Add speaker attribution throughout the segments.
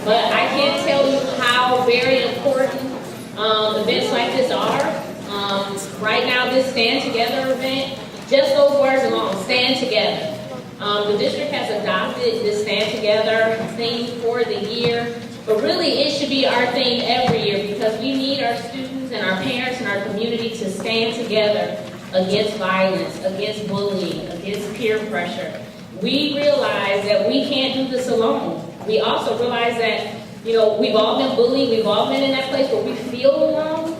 Speaker 1: but I can't tell you how very important events like this are. Right now, this Stand Together event, just those words alone, stand together. The district has adopted this Stand Together theme for the year, but really it should be our theme every year because we need our students and our parents and our community to stand together against violence, against bullying, against peer pressure. We realize that we can't do this alone. We also realize that, we've all been bullied, we've all been in that place where we feel alone.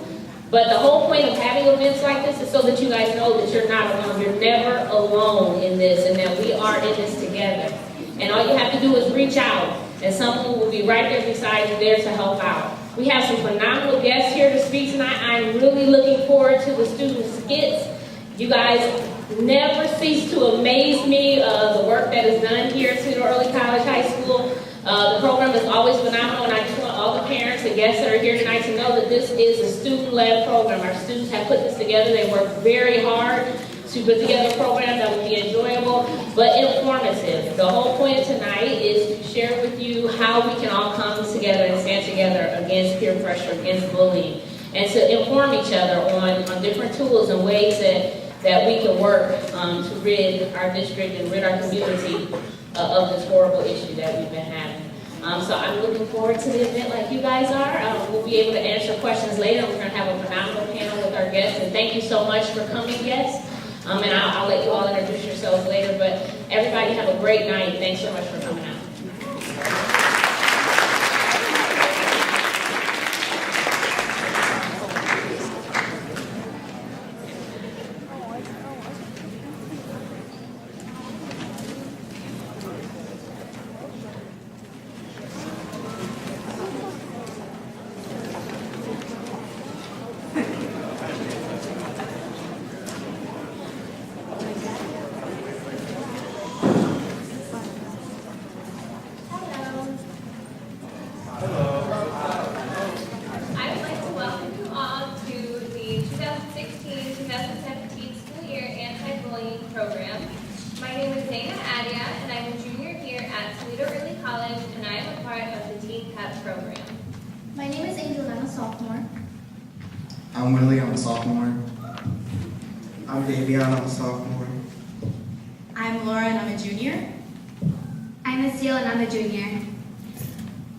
Speaker 1: But the whole point of having events like this is so that you guys know that you're not alone. You're never alone in this and that we are in this together. And all you have to do is reach out and someone will be right there beside you there to help out. We have some phenomenal guests here to speak tonight. I'm really looking forward to the student skits. You guys never cease to amaze me, the work that is done here at Toledo Early College High School. The program is always phenomenal, and I just want all the parents and guests that are here tonight to know that this is a student-led program. Our students have put this together. They work very hard to put together a program that will be enjoyable but informative. The whole point tonight is to share with you how we can all come together and stand together against peer pressure, against bullying, and to inform each other on different tools and ways that we can work to rid our district and rid our community of this horrible issue that we've been having. So I'm looking forward to the event like you guys are. We'll be able to answer questions later. We're going to have a phenomenal panel with our guests, and thank you so much for coming, guests. And I'll let you all introduce yourselves later, but everybody have a great night. Thanks so much for coming out.
Speaker 2: Program. My name is and I'm a junior here at Toledo Early College, and I am a part of the TEC program.
Speaker 3: My name is Angel, I'm a sophomore.
Speaker 4: I'm Willie, I'm a sophomore.
Speaker 5: I'm Davion, I'm a sophomore.
Speaker 6: I'm Laura, and I'm a junior.
Speaker 3: I'm Azil, and I'm a junior.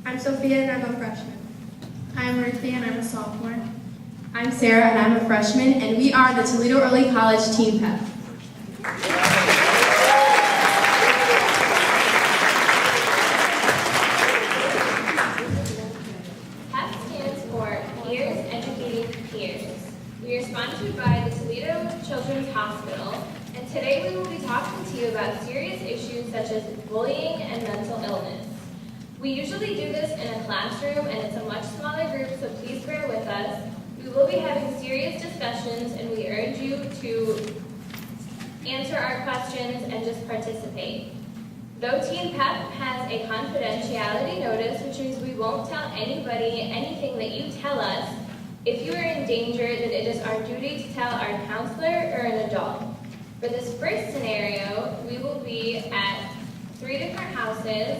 Speaker 7: I'm Sophia, and I'm a freshman.
Speaker 8: I'm Ruthie, and I'm a sophomore.
Speaker 6: I'm Sarah, and I'm a freshman, and we are the Toledo Early College Team Pep.
Speaker 2: PEP stands for Peers Educating Peers. We are sponsored by the Toledo Children's Hospital, and today we will be talking to you about serious issues such as bullying and mental illness. We usually do this in a classroom, and it's a much smaller group, so please bear with us. We will be having serious discussions, and we urge you to answer our questions and just participate. Though Team PEP has a confidentiality notice, which means we won't tell anybody anything that you tell us, if you are in danger, then it is our duty to tell our counselor or an adult. For this first scenario, we will be at 3 different houses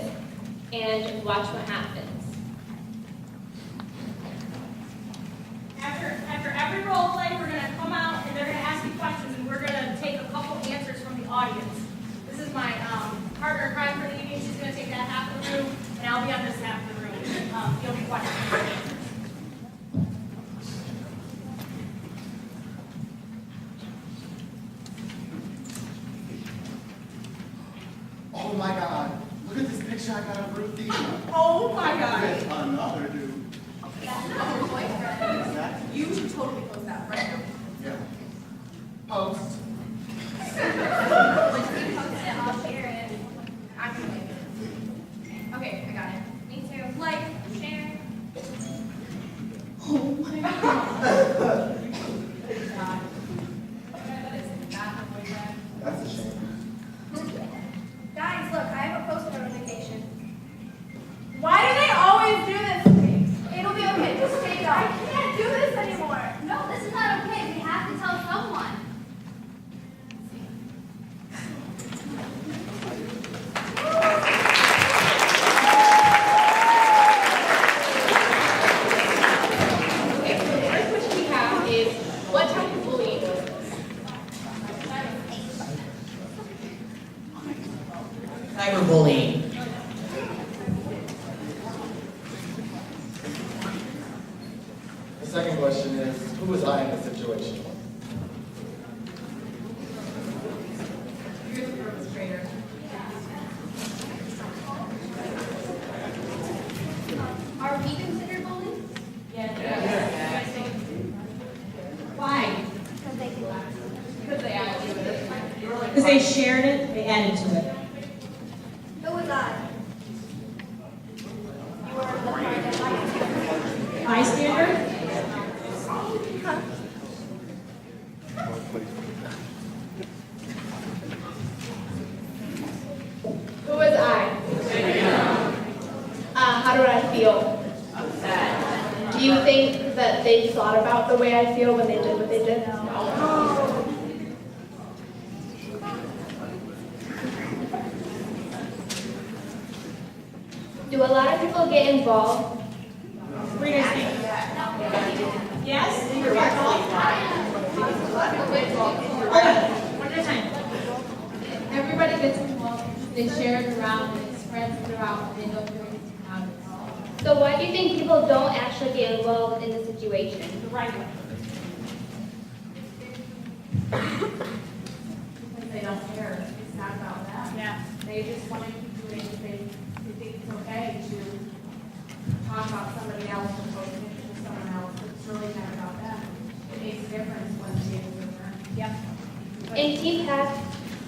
Speaker 2: and watch what happens.
Speaker 9: After every role play, we're going to come out and they're going to ask you questions, and we're going to take a couple answers from the audience. This is my partner in crime for the evening. She's going to take that half of the room, and I'll be on this half of the room. You'll be questions.
Speaker 4: Oh my God, look at this picture I got of Ruthie.
Speaker 9: Oh my God.
Speaker 4: With another dude.
Speaker 9: That's your boyfriend.
Speaker 4: Exactly.
Speaker 9: You should totally post that right now.
Speaker 4: Yeah. Post.
Speaker 9: When you post it, I'll share it. I can like it. Okay, I got it. Me too. Like, share.
Speaker 6: Oh my God.
Speaker 4: That's a shame.
Speaker 7: Guys, look, I have a post notification. Why do they always do this to me? It'll be okay, just take it off. I can't do this anymore.
Speaker 3: No, this is not okay. We have to tell someone.
Speaker 4: second question is, who was I in this situation?
Speaker 7: You're the perpetrator.
Speaker 3: Are we considered bullies?
Speaker 9: Why?
Speaker 3: Because they can laugh.
Speaker 7: Because they added to it.
Speaker 9: Because they shared it, they added to it.
Speaker 3: Who was I? You were the part that liked.
Speaker 9: Bystander?
Speaker 6: Who was I? How do I feel? Do you think that they thought about the way I feel when they did what they did?
Speaker 3: Do a lot of people get involved?
Speaker 9: What do you guys think? Yes? You're right. One at a time.
Speaker 6: Everybody gets involved. They share it around and it spreads throughout and they don't do anything about it.
Speaker 3: So why do you think people don't actually get involved in the situation?
Speaker 9: The right way.
Speaker 7: Because they don't care. It's not about them.
Speaker 9: Yeah.
Speaker 7: They just want to keep doing it. They think it's okay to talk about somebody else or post pictures of someone else. It's really not about them. It makes a difference when the tables are turned.
Speaker 9: Yep.
Speaker 3: In TEC,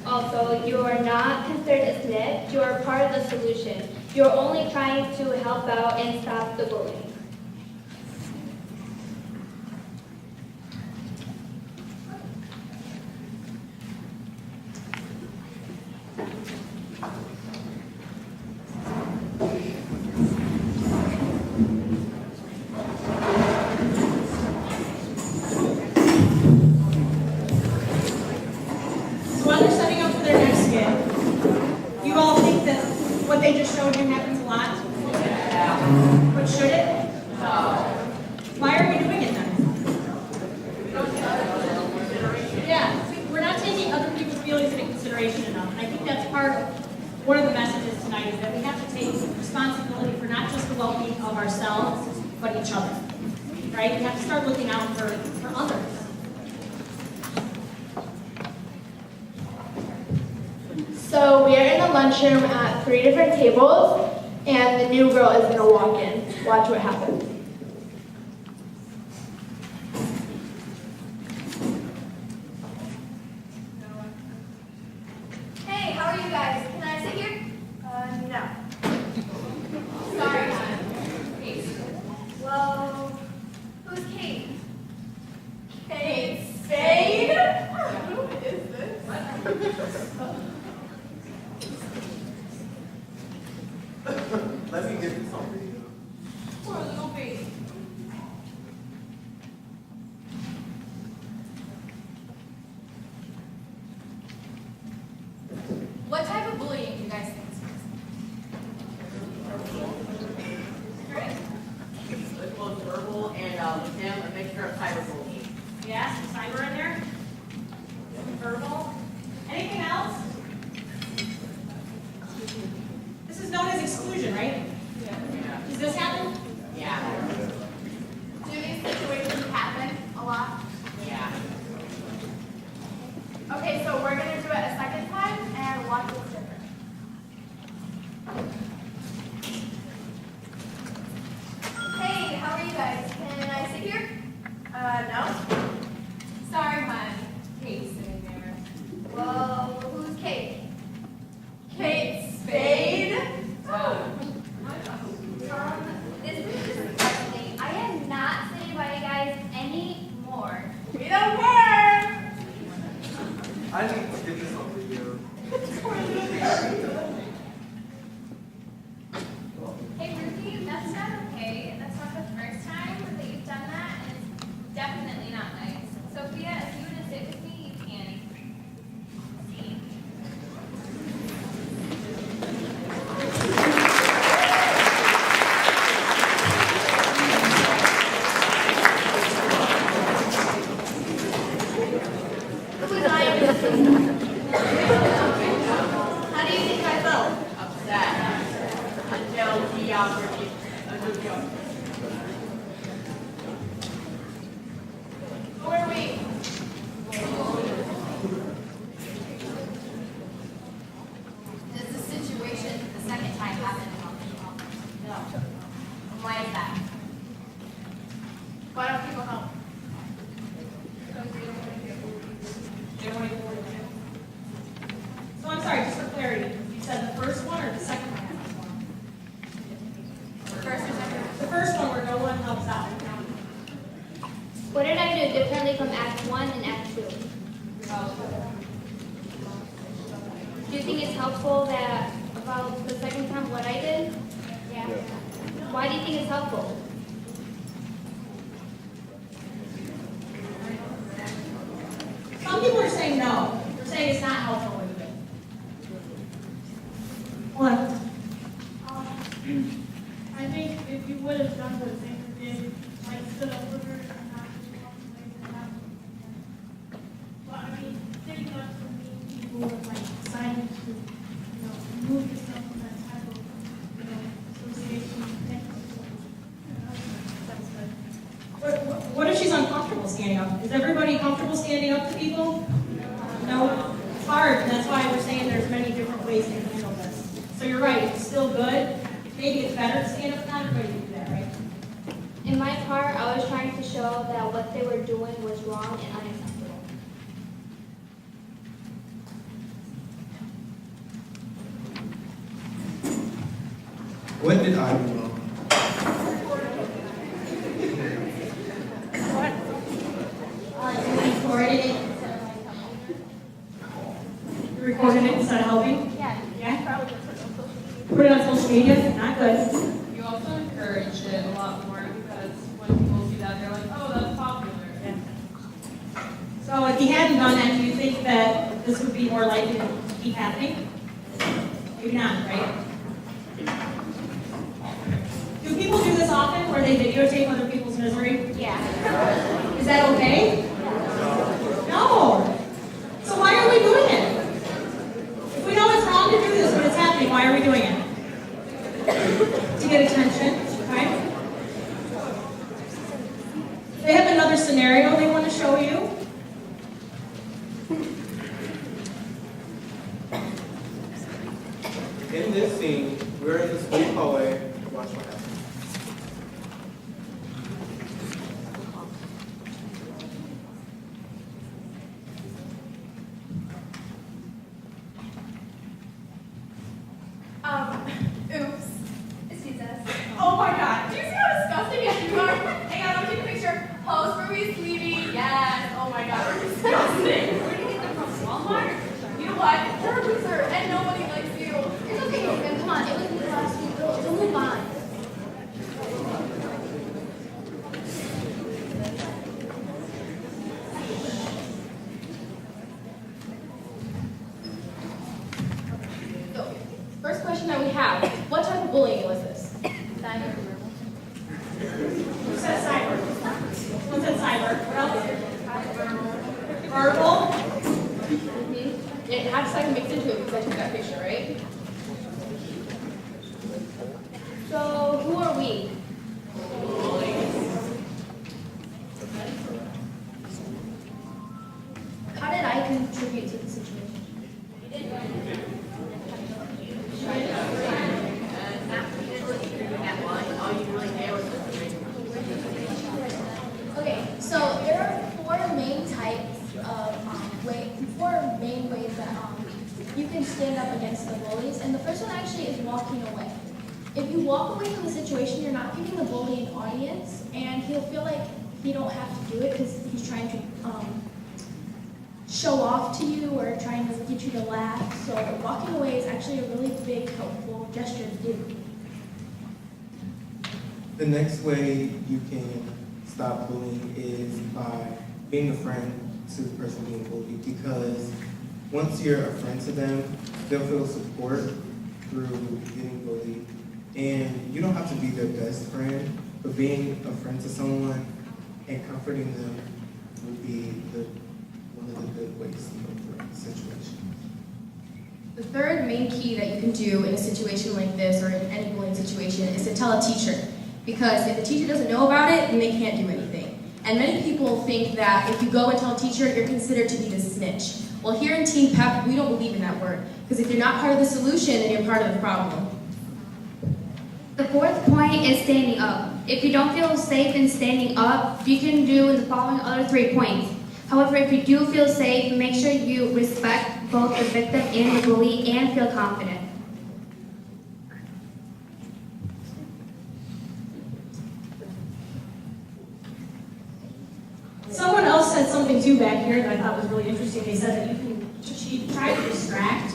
Speaker 3: also, you are not considered a snitch. You are part of the solution. You're only trying to help out and stop the bullying.
Speaker 9: So while they're setting up for their next skit, you all think that what they just showed you happens a lot? But should it? Why are we doing it then? Yeah, we're not taking other people's feelings into consideration enough. And I think that's part of one of the messages tonight is that we have to take responsibility for not just the well-being of ourselves, but each other. Right? We have to start looking out for others.
Speaker 6: So we are in the lunchroom at 3 different tables and the new girl is going to walk in. Watch what happens.
Speaker 3: Hey, how are you guys? Can I sit here? No. Sorry, hon. Well, who's Kate?
Speaker 7: Kate Spade? Who is this?
Speaker 4: Let me get this on video.
Speaker 7: Poor little baby. What type of bullying do you guys think is
Speaker 10: It's both verbal and with him a mixture of cyberbullying.
Speaker 9: Yes, cyber in there. Verbal. Anything else? This is known as exclusion, right? Does this happen?
Speaker 10: Yeah.
Speaker 7: Do these situations happen a lot?
Speaker 10: Yeah.
Speaker 7: Okay, so we're going to do it a second time and watch what's different.
Speaker 3: Hey, how are you guys? Can I sit here?
Speaker 7: No. Sorry, hon. Kate's sitting there.
Speaker 3: Well, who's Kate?
Speaker 7: Kate Spade?
Speaker 3: This is disgusting. I am not sitting by you guys anymore.
Speaker 7: We don't care.
Speaker 4: I need to get this on video.
Speaker 2: Hey Ruthie, that's not okay. That's not the first time that you've done that, and it's definitely not nice. Sophia, if you want to sit with me, you can. See?
Speaker 3: Who was I in this scene? How do you think I felt?
Speaker 10: Upset. Until he offered you a good joke.
Speaker 9: Why is that? Why don't people help? So I'm sorry, just for clarity, you said the first one or the second one? The first one where no one helps out.
Speaker 3: What did I do differently from Act 1 and Act 2? Do you think it's helpful that about the second time what I did? Yeah. Why do you think it's helpful?
Speaker 9: Some people are saying no. They're saying it's not helpful what you did. What?
Speaker 8: I think if you would have done the thing you did, like stood up for her and not just walk away from that. But I mean, taking up for me, people like deciding to, remove yourself from that type of, association. That's good.
Speaker 9: What if she's uncomfortable standing up? Is everybody comfortable standing up to people? No. It's hard, and that's why we're saying there's many different ways to handle this. So you're right, it's still good. Maybe it's better to stand up, not everybody can do that, right?
Speaker 3: In my part, I was trying to show that what they were doing was wrong and unacceptable.
Speaker 5: What did I do wrong?
Speaker 9: You recorded it instead of helping?
Speaker 3: Yeah.
Speaker 9: Yeah? Put it on social media? Not good.
Speaker 11: You also encourage it a lot more because when people see that, they're like, oh, that's popular.
Speaker 9: Yeah. So if he hadn't done that, do you think that this would be more likely to keep happening? Maybe not, right? Do people do this often where they videotape other people's misery?
Speaker 3: Yeah.
Speaker 9: Is that okay? No. So why are we doing it? If we know it's wrong to do this, but it's happening, why are we doing it? To get attention, okay? They have another scenario they want to show you.
Speaker 5: In this scene, we're in the school hallway. Watch what happens.
Speaker 7: Oops. Excuse us. Oh my god. Do you see how disgusting you are? Hang on, I'll take a picture. Pose for me, sweetie. Yes. Oh my god, we're disgusting. Where did you get them from? Walmart? You know what? You're a loser and nobody likes you.
Speaker 3: It's okay, Ethan. Come on. It was the last week. We'll move on.
Speaker 6: So, first question that we have, what type of bullying was this?
Speaker 9: Who said cyber? Who said cyber? What else? Verbal?
Speaker 6: It had second mixed into it because I took that picture, right? So, who are we? How did I contribute to the situation?
Speaker 12: Okay, so there are four main types of four main ways that you can stand up against the bullies, and the first one actually is walking away. If you walk away from the situation, you're not giving the bully an audience, and he'll feel like he don't have to do it because he's trying to show off to you or trying to get you to laugh. So walking away is actually a really big, helpful gesture to do.
Speaker 5: The next way you can stop bullying is by being a friend to the person being bullied, because once you're a friend to them, they'll feel support through getting bullied. And you don't have to be their best friend, but being a friend to someone and comforting them would be one of the good ways to go through the situation.
Speaker 13: The third main key that you can do in a situation like this or in any bullying situation is to tell a teacher. Because if the teacher doesn't know about it, then they can't do anything. And many people think that if you go and tell a teacher, you're considered to be the snitch. Well, here in Team PEP, we don't believe in that word. Because if you're not part of the solution, then you're part of the problem.
Speaker 3: The fourth point is standing up. If you don't feel safe in standing up, you can do the following other 3 points. However, if you do feel safe, make sure you respect both the victim and the bully and feel confident.
Speaker 9: Someone else said something too back here that I thought was really interesting. They said that she tried to distract,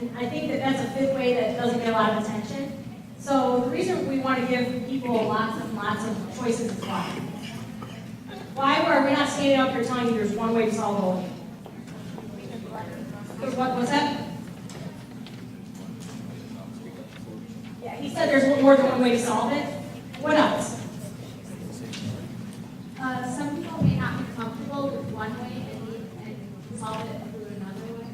Speaker 9: and I think that that's a fifth way that doesn't get a lot of attention. So the reason we want to give people lots of choices is why. Why are we not standing up here telling you there's one way to solve bullying? What's that? Yeah, he said there's more than one way to solve it. What else?
Speaker 2: Some people may not be comfortable with one way and solve it through another way.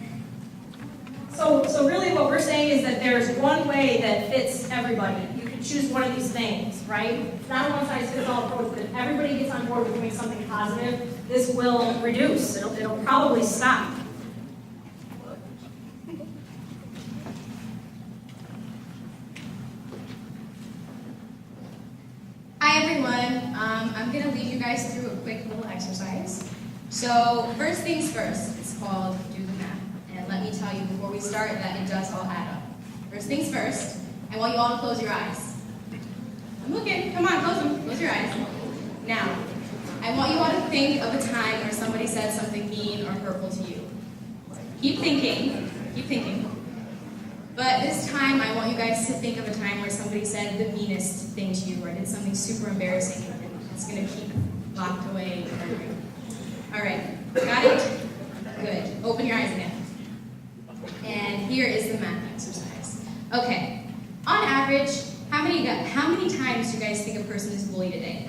Speaker 9: So really what we're saying is that there's one way that fits everybody. You can choose one of these things, right? It's not a one-size-fits-all approach, but if everybody gets on board with doing something positive, this will reduce. It'll probably stop.
Speaker 13: Hi everyone, I'm going to lead you guys through a quick little exercise. So first things first, it's called do the math. And let me tell you before we start that it does all add up. First things first, I want you all to close your eyes. I'm looking, come on, close them, close your eyes. Now, I want you all to think of a time where somebody said something mean or hurtful to you. Keep thinking, keep thinking. But this time, I want you guys to think of a time where somebody said the meanest thing to you or did something super embarrassing and it's going to keep locked away forever. All right, got it? Good. Open your eyes again. And here is the math exercise. Okay, on average, how many times do you guys think a person is bullied a day?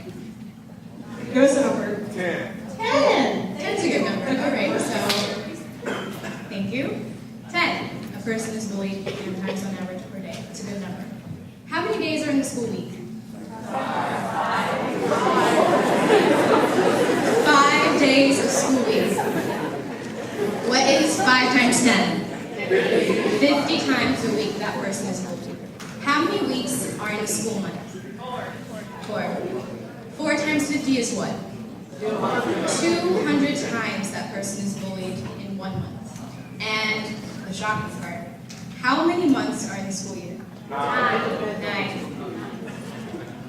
Speaker 9: Give us a number.
Speaker 10: 10.
Speaker 9: 10.
Speaker 13: 10's a good number. All right, so thank you. 10. A person is bullied 10 times on average per day. That's a good number. How many days are in the school week? 5 days of school week. What is 5 times 10? 50 times a week that person is bullied. How many weeks are in a school month? 4. 4 times 50 is what? 200 times that person is bullied in 1 month. And the shocking part, how many months are in the school year? 9.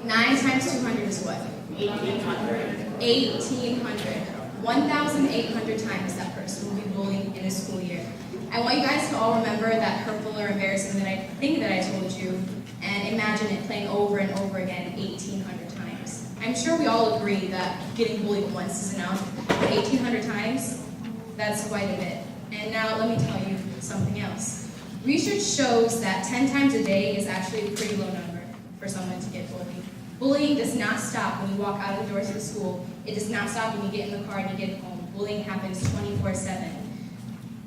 Speaker 13: 9 times 200 is what? 1,800. 1,800 times that person will be bullied in a school year. I want you guys to all remember that hurtful or embarrassing thing that I told you, and imagine it playing over and over again 1,800 times. I'm sure we all agree that getting bullied once is enough, but 1,800 times, that's quite a bit. And now let me tell you something else. Research shows that 10 times a day is actually a pretty low number for someone to get bullied. Bullying does not stop when you walk out of the doors of the school. It does not stop when you get in the car and you get home. Bullying happens 24/7.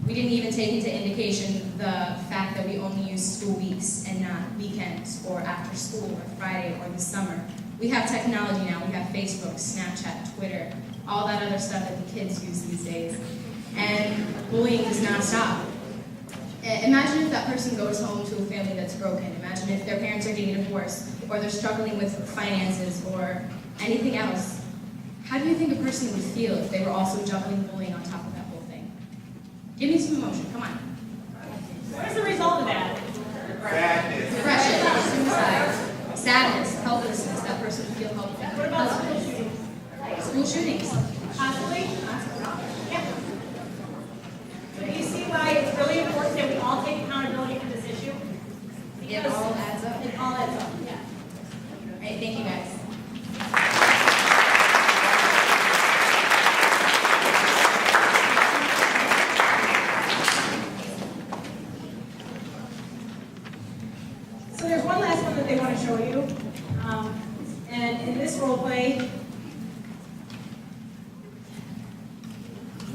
Speaker 13: We didn't even take into indication the fact that we only use school weeks and not weekends or after school or Friday or the summer. We have technology now. We have Facebook, Snapchat, Twitter, all that other stuff that the kids use these days. And bullying does not stop. Imagine if that person goes home to a family that's broken. Imagine if their parents are getting divorced or they're struggling with finances or anything else. How do you think a person would feel if they were also juggling bullying on top of that whole thing? Give me some emotion, come on.
Speaker 9: What is the result of that?
Speaker 13: Depression, suicide, sadness, helplessness. That person would feel helpless.
Speaker 9: What about school shootings?
Speaker 13: School shootings.
Speaker 9: Possibly? Yeah. So you see why it's really important that we all take accountability for this issue?
Speaker 13: It all adds up.
Speaker 9: It all adds up, yeah.
Speaker 13: All right, thank you guys.
Speaker 9: So there's one last one that they want to show you. And in this role play,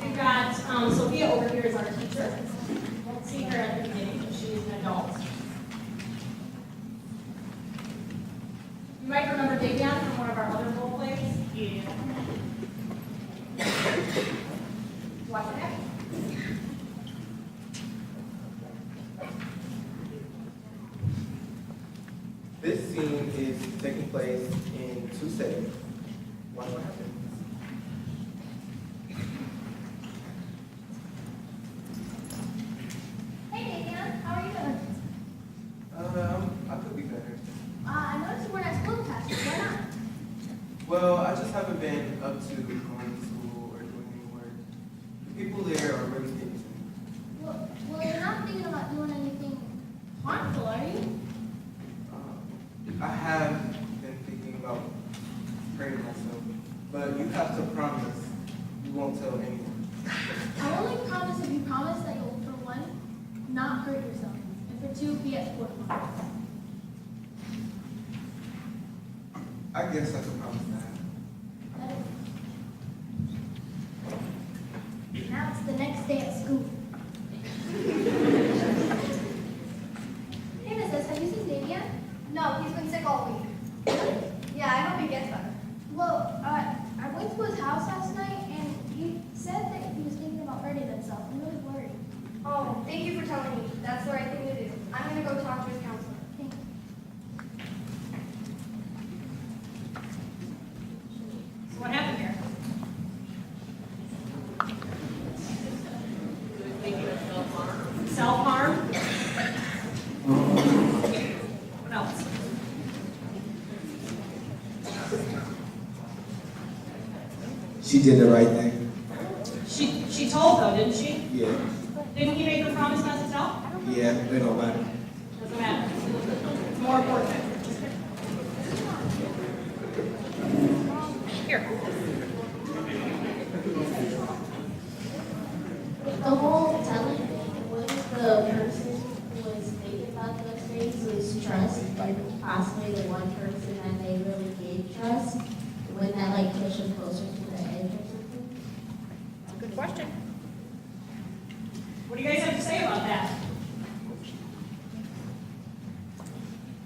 Speaker 9: we've got Sophia over here is our teacher. You won't see her at the beginning, but she is an adult. You might remember Davion from one of our other role plays. Yeah. Watch it happen.
Speaker 5: This scene is taking place place in 2 seconds. Watch what happens.
Speaker 12: Hey, Daniel, how are you doing?
Speaker 5: I could be better.
Speaker 12: I noticed you weren't at school test. Why not?
Speaker 5: Well, I just haven't been up to going to school or doing any work. The people there are really thinking to me.
Speaker 12: Well, you're not thinking about doing anything harmful, are you?
Speaker 5: I have been thinking about hurting myself, but you have to promise you won't tell anyone.
Speaker 12: I'll only promise if you promise that you'll, for one, not hurt yourself, and for two, be at school tomorrow.
Speaker 5: I guess I can promise that.
Speaker 12: Now it's the next day at school. Hey, Mrs., have you seen Damien?
Speaker 7: No, he's been sick all week.
Speaker 12: Really?
Speaker 7: Yeah, I hope he gets better.
Speaker 12: Well, I went to his house last night, and he said that he was thinking about hurting himself. I'm really worried.
Speaker 7: Oh, thank you for telling me. That's the right thing to do. I'm gonna go talk to his counselor.
Speaker 12: Thanks.
Speaker 9: So what happened here? Self-harm? What else?
Speaker 5: She did the right thing.
Speaker 9: She told though, didn't she?
Speaker 5: Yeah.
Speaker 9: Didn't he make her promise not to tell?
Speaker 5: Yeah, it don't matter.
Speaker 9: Doesn't matter. It's more important. Here.
Speaker 14: The whole telling thing, what if the person who was thinking about those things was trust, like possibly the one person that they really gave trust? Wouldn't that like push them closer to the edge or something?
Speaker 9: Good question. What do you guys have to say about that?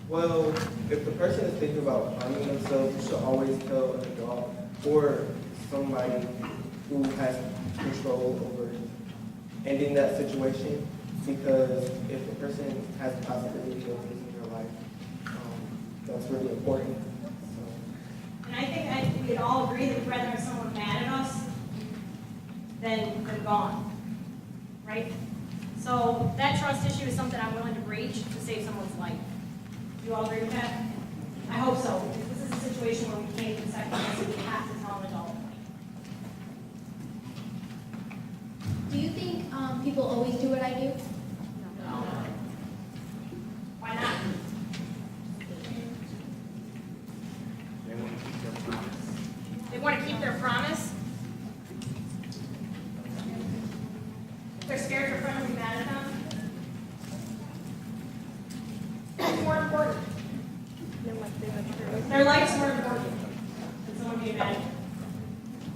Speaker 5: Well, if the person is thinking about harming themselves, you should always tell an adult or somebody who has control over ending that situation, because if the person has the possibility of losing their life, that's really important. So.
Speaker 9: And I think we'd all agree that we'd rather have someone mad at us than gone, right? So that trust issue is something I'm willing to breach to save someone's life. Do you all agree with that? I hope so, because this is a situation where we can't even second guess it. We have to tell an adult.
Speaker 12: Do you think people always do what I do?
Speaker 9: No. Why not? They want to keep their promise. They're scared their friend will be mad at them. It's more important. Their life's more important than someone being mad at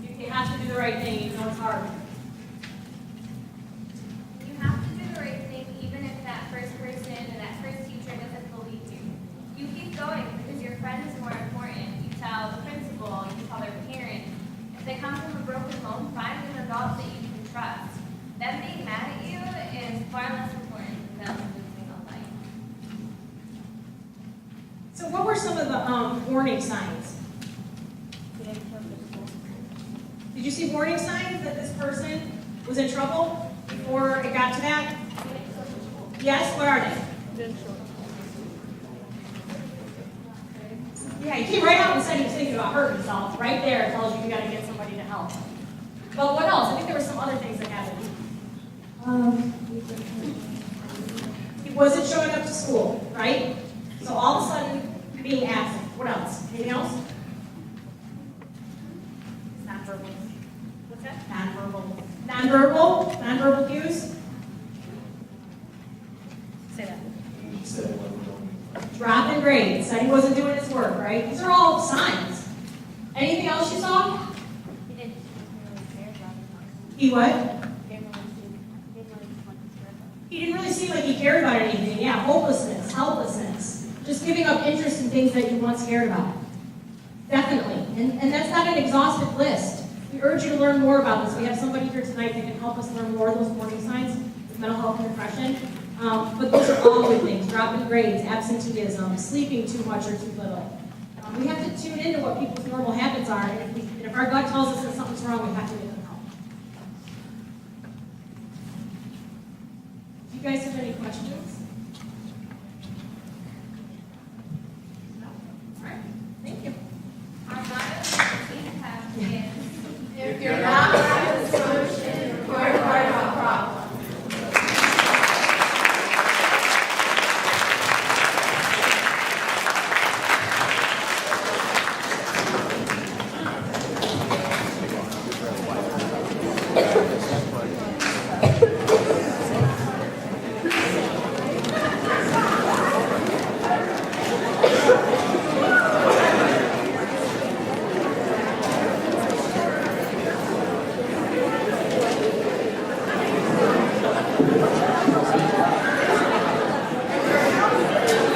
Speaker 9: you. You have to do the right thing, even though it's hard.
Speaker 2: You have to do the right thing even if that first person or that first teacher doesn't believe you. You keep going because your friend is more important. You tell the principal, you tell their parent. If they come from a broken home, find an adult that you can trust. Them being mad at you is far less important than them losing a life.
Speaker 9: So what were some of the warning signs? Did you see warning signs that this person was in trouble before it got to that? Yes, what are they? Yeah, he came right out and said he was thinking about hurting himself. Right there, it tells you got to get somebody to help. But what else? I think there were some other things that happened. He wasn't showing up to school, right? So all of a sudden, being absent. What else? Anything else? Nonverbal. What's that? Nonverbal. Nonverbal? Nonverbal cues? Say that. Drop in grades. Said he wasn't doing his work, right? These are all signs. Anything else you saw? He what? He didn't really seem like he cared about anything. Yeah, hopelessness, helplessness. Just giving up interest in things that you once cared about. Definitely. And that's not an exhaustive list. We urge you to learn more about this. We have somebody here tonight that can help us learn more of those warning signs with mental health and depression. But those are all good things. Dropping grades, absenteeism, sleeping too much or too little. We have to tune into what people's normal habits are, and if our gut tells us that something's wrong, we have to make a call. Do you guys have any questions? No? All right, thank you.
Speaker 2: Our motto at TEC is,
Speaker 6: If you're not part of the solution, you're part of the problem.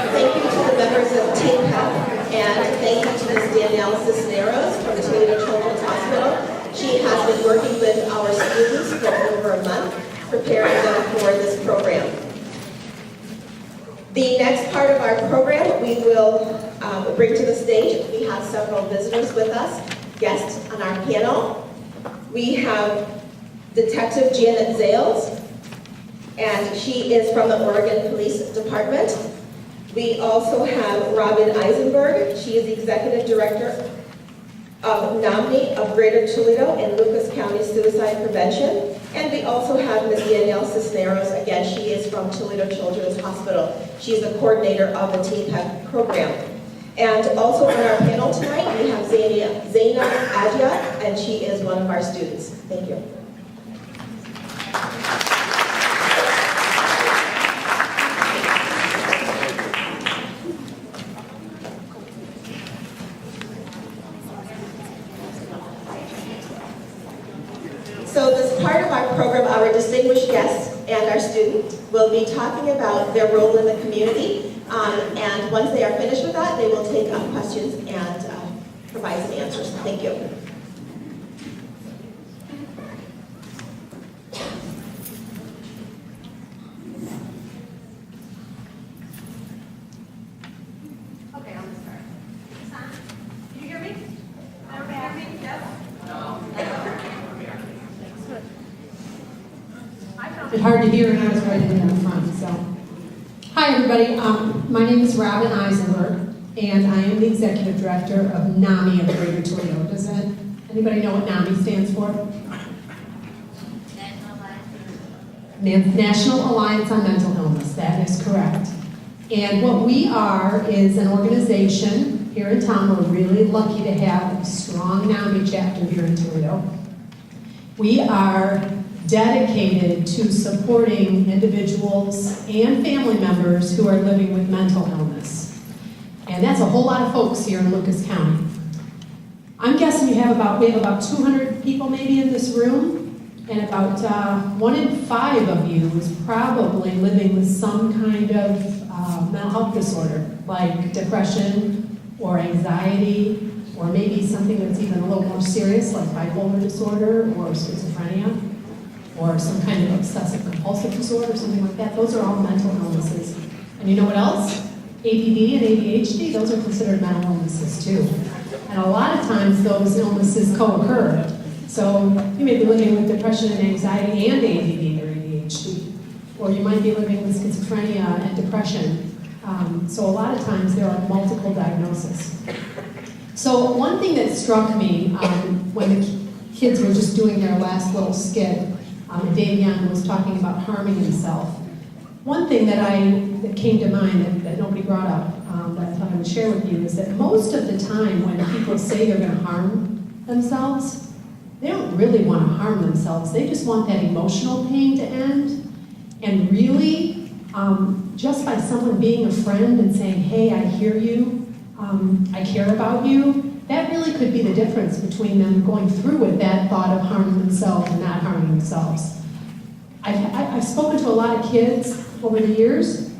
Speaker 15: Thank you to the members of TEC, and thank you to Ms. Danielle Cisneros from the Toledo Children's Hospital. She has been working with our students for over a month, preparing them for this program. The next part of our program, we will bring to the stage. We have several visitors with us, guests on our panel. We have Detective Janet Zales, and she is from the Oregon Police Department. We also have Robin Eisenberg. She is the Executive Director of NAMI of Greater Toledo and Lucas County Suicide Prevention. And we also have Ms. Danielle Cisneros. Again, she is from Toledo Children's Hospital. She is the coordinator of the TEC program. And also on our panel tonight, we have Zainab Adja, and she is one of our students. Thank you. So this part of our program, our distinguished guests and our student will be talking about their role in the community. And once they are finished with that, they will take questions and provide some answers. Thank you.
Speaker 9: Okay, I'm gonna start. Sam, can you hear me? Everybody hear me? Yes?
Speaker 16: It's hard to hear, and I was right in the front. So, hi everybody. My name is Robin Eisenberg, and I am the executive director of NAMI of Greater Toledo. Does anybody know what NAMI stands for? National Alliance on Mental Illness. That is correct. And what we are is an organization here in town. We're really lucky to have a strong NAMI chapter here in Toledo. We are dedicated to supporting individuals and family members who are living with mental illness. And that's a whole lot of folks here in Lucas County. I'm guessing we have about 200 people maybe in this room, and about 1 in 5 of you is probably living with some kind of mental health disorder, like depression or anxiety, or maybe something that's even a little more serious, like bipolar disorder or schizophrenia, or some kind of obsessive compulsive disorder, something like that. Those are all mental illnesses. And you know what else? ADD and ADHD, those are considered mental illnesses too. And a lot of times those illnesses co-occur. So you may be living with depression and anxiety and ADD or ADHD. Or you might be living with schizophrenia and depression. So a lot of times there are multiple diagnoses. So one thing that struck me when the kids were just doing their last little skit, Dave Young was talking about harming himself. One thing that came to mind that nobody brought up that I thought I would share with you is that most of the time when people say they're going to harm themselves, they don't really want to harm themselves. They just want that emotional pain to end. And really, just by someone being a friend and saying, hey, I hear you, I care about you, that really could be the difference between them going through with that thought of harming themselves and not harming themselves. I've spoken to a lot of kids over the years,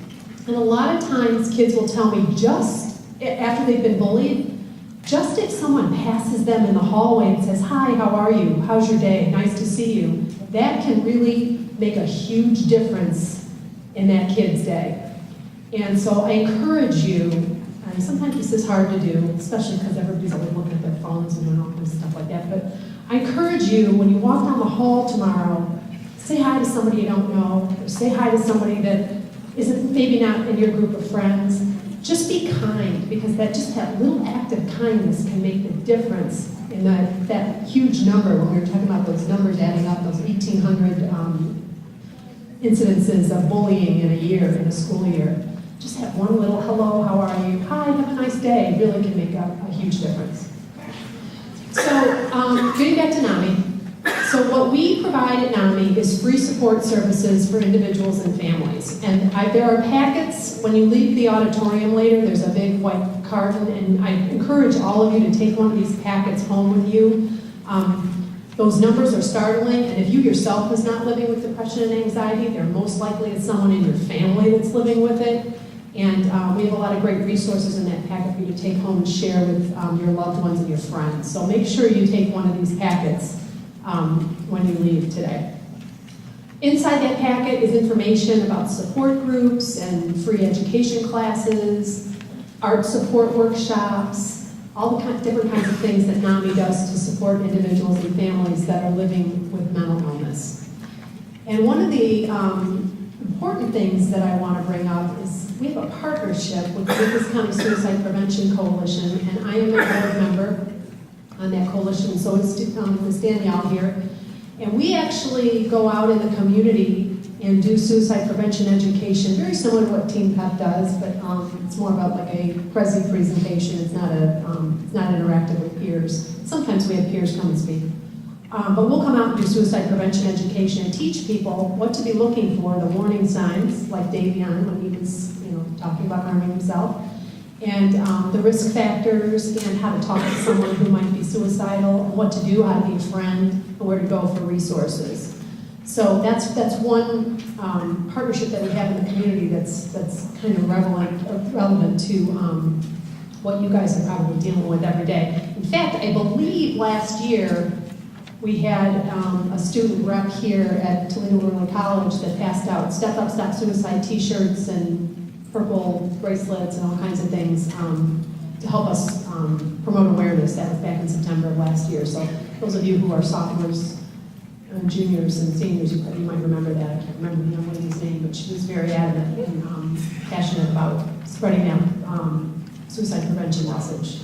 Speaker 16: and a lot of times kids will tell me just after they've been bullied, just if someone passes them in the hallway and says, hi, how are you? How's your day? Nice to see you. That can really make a huge difference in that kid's day. And so I encourage you, and And sometimes this is hard to do, especially because everybody's always looking at their phones and doing all kinds of stuff like that. But I encourage you, when you walk down the hall tomorrow, say hi to somebody you don't know, or say hi to somebody that isn't maybe not in your group of friends. Just be kind, because that little act of kindness can make the difference in that huge number. When we were talking about those numbers adding up, those 1,800 incidences of bullying in a year, in a school year. Just have one little hello, how are you? Hi, have a nice day. Really can make a huge difference. So, getting back to NAMI. So what we provide at NAMI is free support services for individuals and families. And there are packets, when you leave the auditorium later, there's a big white carton, and I encourage all of you to take one of these packets home with you. Those numbers are startling, and if you yourself was not living with depression and anxiety, they're most likely it's someone in your family that's living with it. And we have a lot of great resources in that packet for you to take home and share with your loved ones and your friends. So make sure you take one of these packets when you leave today. Inside that packet is information about support groups and free education classes, art support workshops, all the different kinds of things that NAMI does to support individuals and families that are living with mental illness. And one of the important things that I want to bring up is we have a partnership with the Lucas County Suicide Prevention Coalition, and I am a board member on that coalition, so is Danielle here. And we actually go out in the community and do suicide prevention education, very similar to what Team PEP does, but it's more about like a Prezi presentation. It's not interactive with peers. Sometimes we have peers come and speak. But we'll come out and do suicide prevention education and teach people what to be looking for, the warning signs, like Davion when he was talking about harming himself, and the risk factors, and how to talk to someone who might be suicidal, and what to do, how to be a friend, and where to go for resources. So that's one partnership that we have in the community that's kind of relevant to what you guys are probably dealing with every day. In fact, I believe last year we had a student rep here at Toledo Rural College that passed out Step Up, Stop Suicide t-shirts and purple bracelets and all kinds of things to help us promote awareness. That was back in September of last year. So those of you who are sophomores and juniors and seniors, you might remember that. I can't remember the young lady's name, but she was very adamant and passionate about spreading that suicide prevention message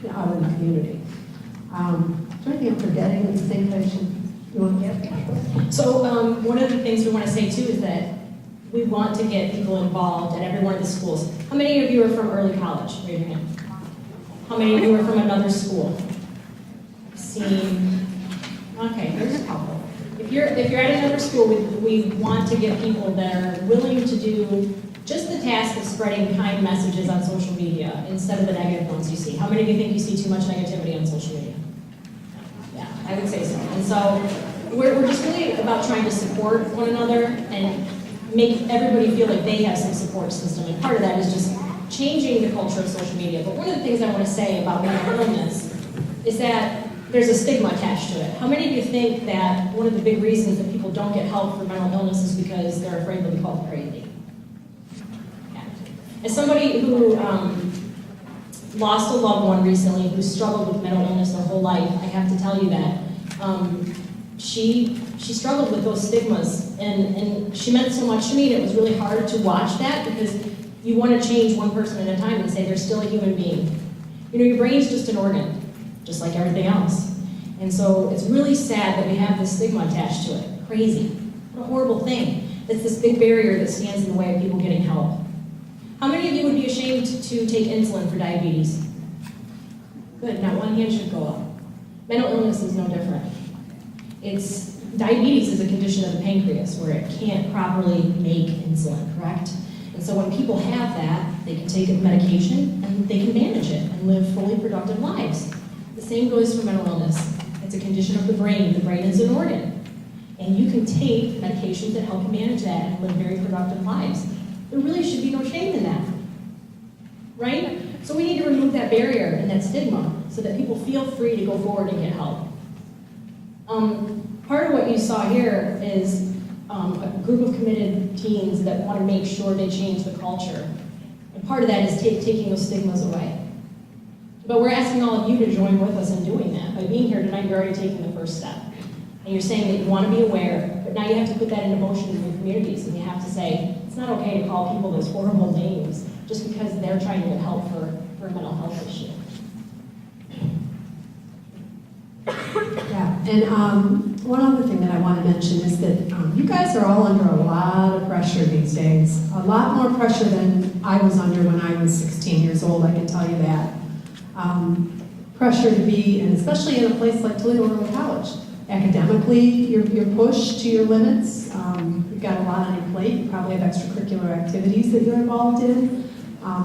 Speaker 16: out in the community. Is there anything I'm forgetting that you think I should, you want to get?
Speaker 9: So one of the things we want to say too is that we want to get people involved at every one of the schools. How many of you are from early college? Raise your hand. How many of you are from another school? I've seen, okay, there's a couple. If you're at another school, we want to get people that are willing to do just the task of spreading kind messages on social media instead of the negative ones you see. How many of you think you see too much negativity on social media? Yeah, I would say so. And so we're just really about trying to support one another and make everybody feel like they have some support system. And part of that is just changing the culture of social media. But one of the things I want to say about mental illness is that there's a stigma attached to it. How many of you think that one of the big reasons that people don't get help for mental illness is because they're afraid they'll be called crazy? Yeah. As somebody who lost a loved one recently who struggled with mental illness their whole life, I have to tell you that she struggled with those stigmas, and she meant so much to me, and it was really hard to watch that because you want to change one person at a time and say they're still a human being. Your brain's just an organ, just like everything else. And so it's really sad that we have this stigma attached to it. Crazy. What a horrible thing. It's this big barrier that stands in the way of people getting help. How many of you would be ashamed to take insulin for diabetes? Good, now one hand should go up. Mental illness is no different. Diabetes is a condition of the pancreas where it can't properly make insulin, correct? And so when people have that, they can take a medication and they can manage it and live fully productive lives. The same goes for mental illness. It's a condition of the brain. The brain is an organ. And you can take medications that help you manage that and live very productive lives. There really should be no shame in that, right? So we need to remove that barrier and that stigma so that people feel free to go forward and get help. Part of what you saw here is a group of committed teens that want to make sure they change the culture
Speaker 17: And part of that is taking those stigmas away. But we're asking all of you to join with us in doing that. By being here tonight, you're already taking the first step. And you're saying that you want to be aware, but now you have to put that into motion in your communities, and you have to say, it's not okay to call people those horrible names just because they're trying to get help for a mental health issue.
Speaker 16: Yeah, and one other thing that I want to mention is that you guys are all under a lot of pressure these days. A lot more pressure than I was under when I was 16 years old, I can tell you that. Pressure to be, and especially in a place like Toledo Early College. Academically, you're pushed to your limits. You've got a lot on your plate. You probably have extracurricular activities that you're involved in.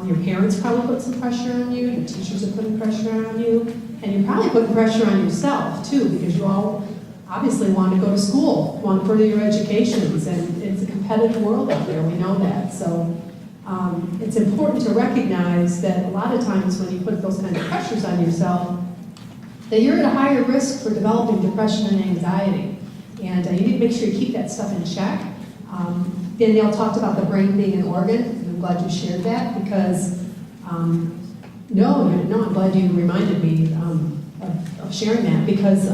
Speaker 16: Your parents probably put some pressure on you. Your teachers are putting pressure on you. And you're probably putting pressure on yourself, too, because you all obviously want to go to school, want to further your educations, and it's a competitive world out there. We know that. So it's important to recognize that a lot of times when you put those kind of pressures on yourself, that you're at a higher risk for developing depression and anxiety. And you need to make sure you keep that stuff in check. Danielle talked about the brain being an organ, and I'm glad you shared that because, I'm glad you reminded me of sharing that because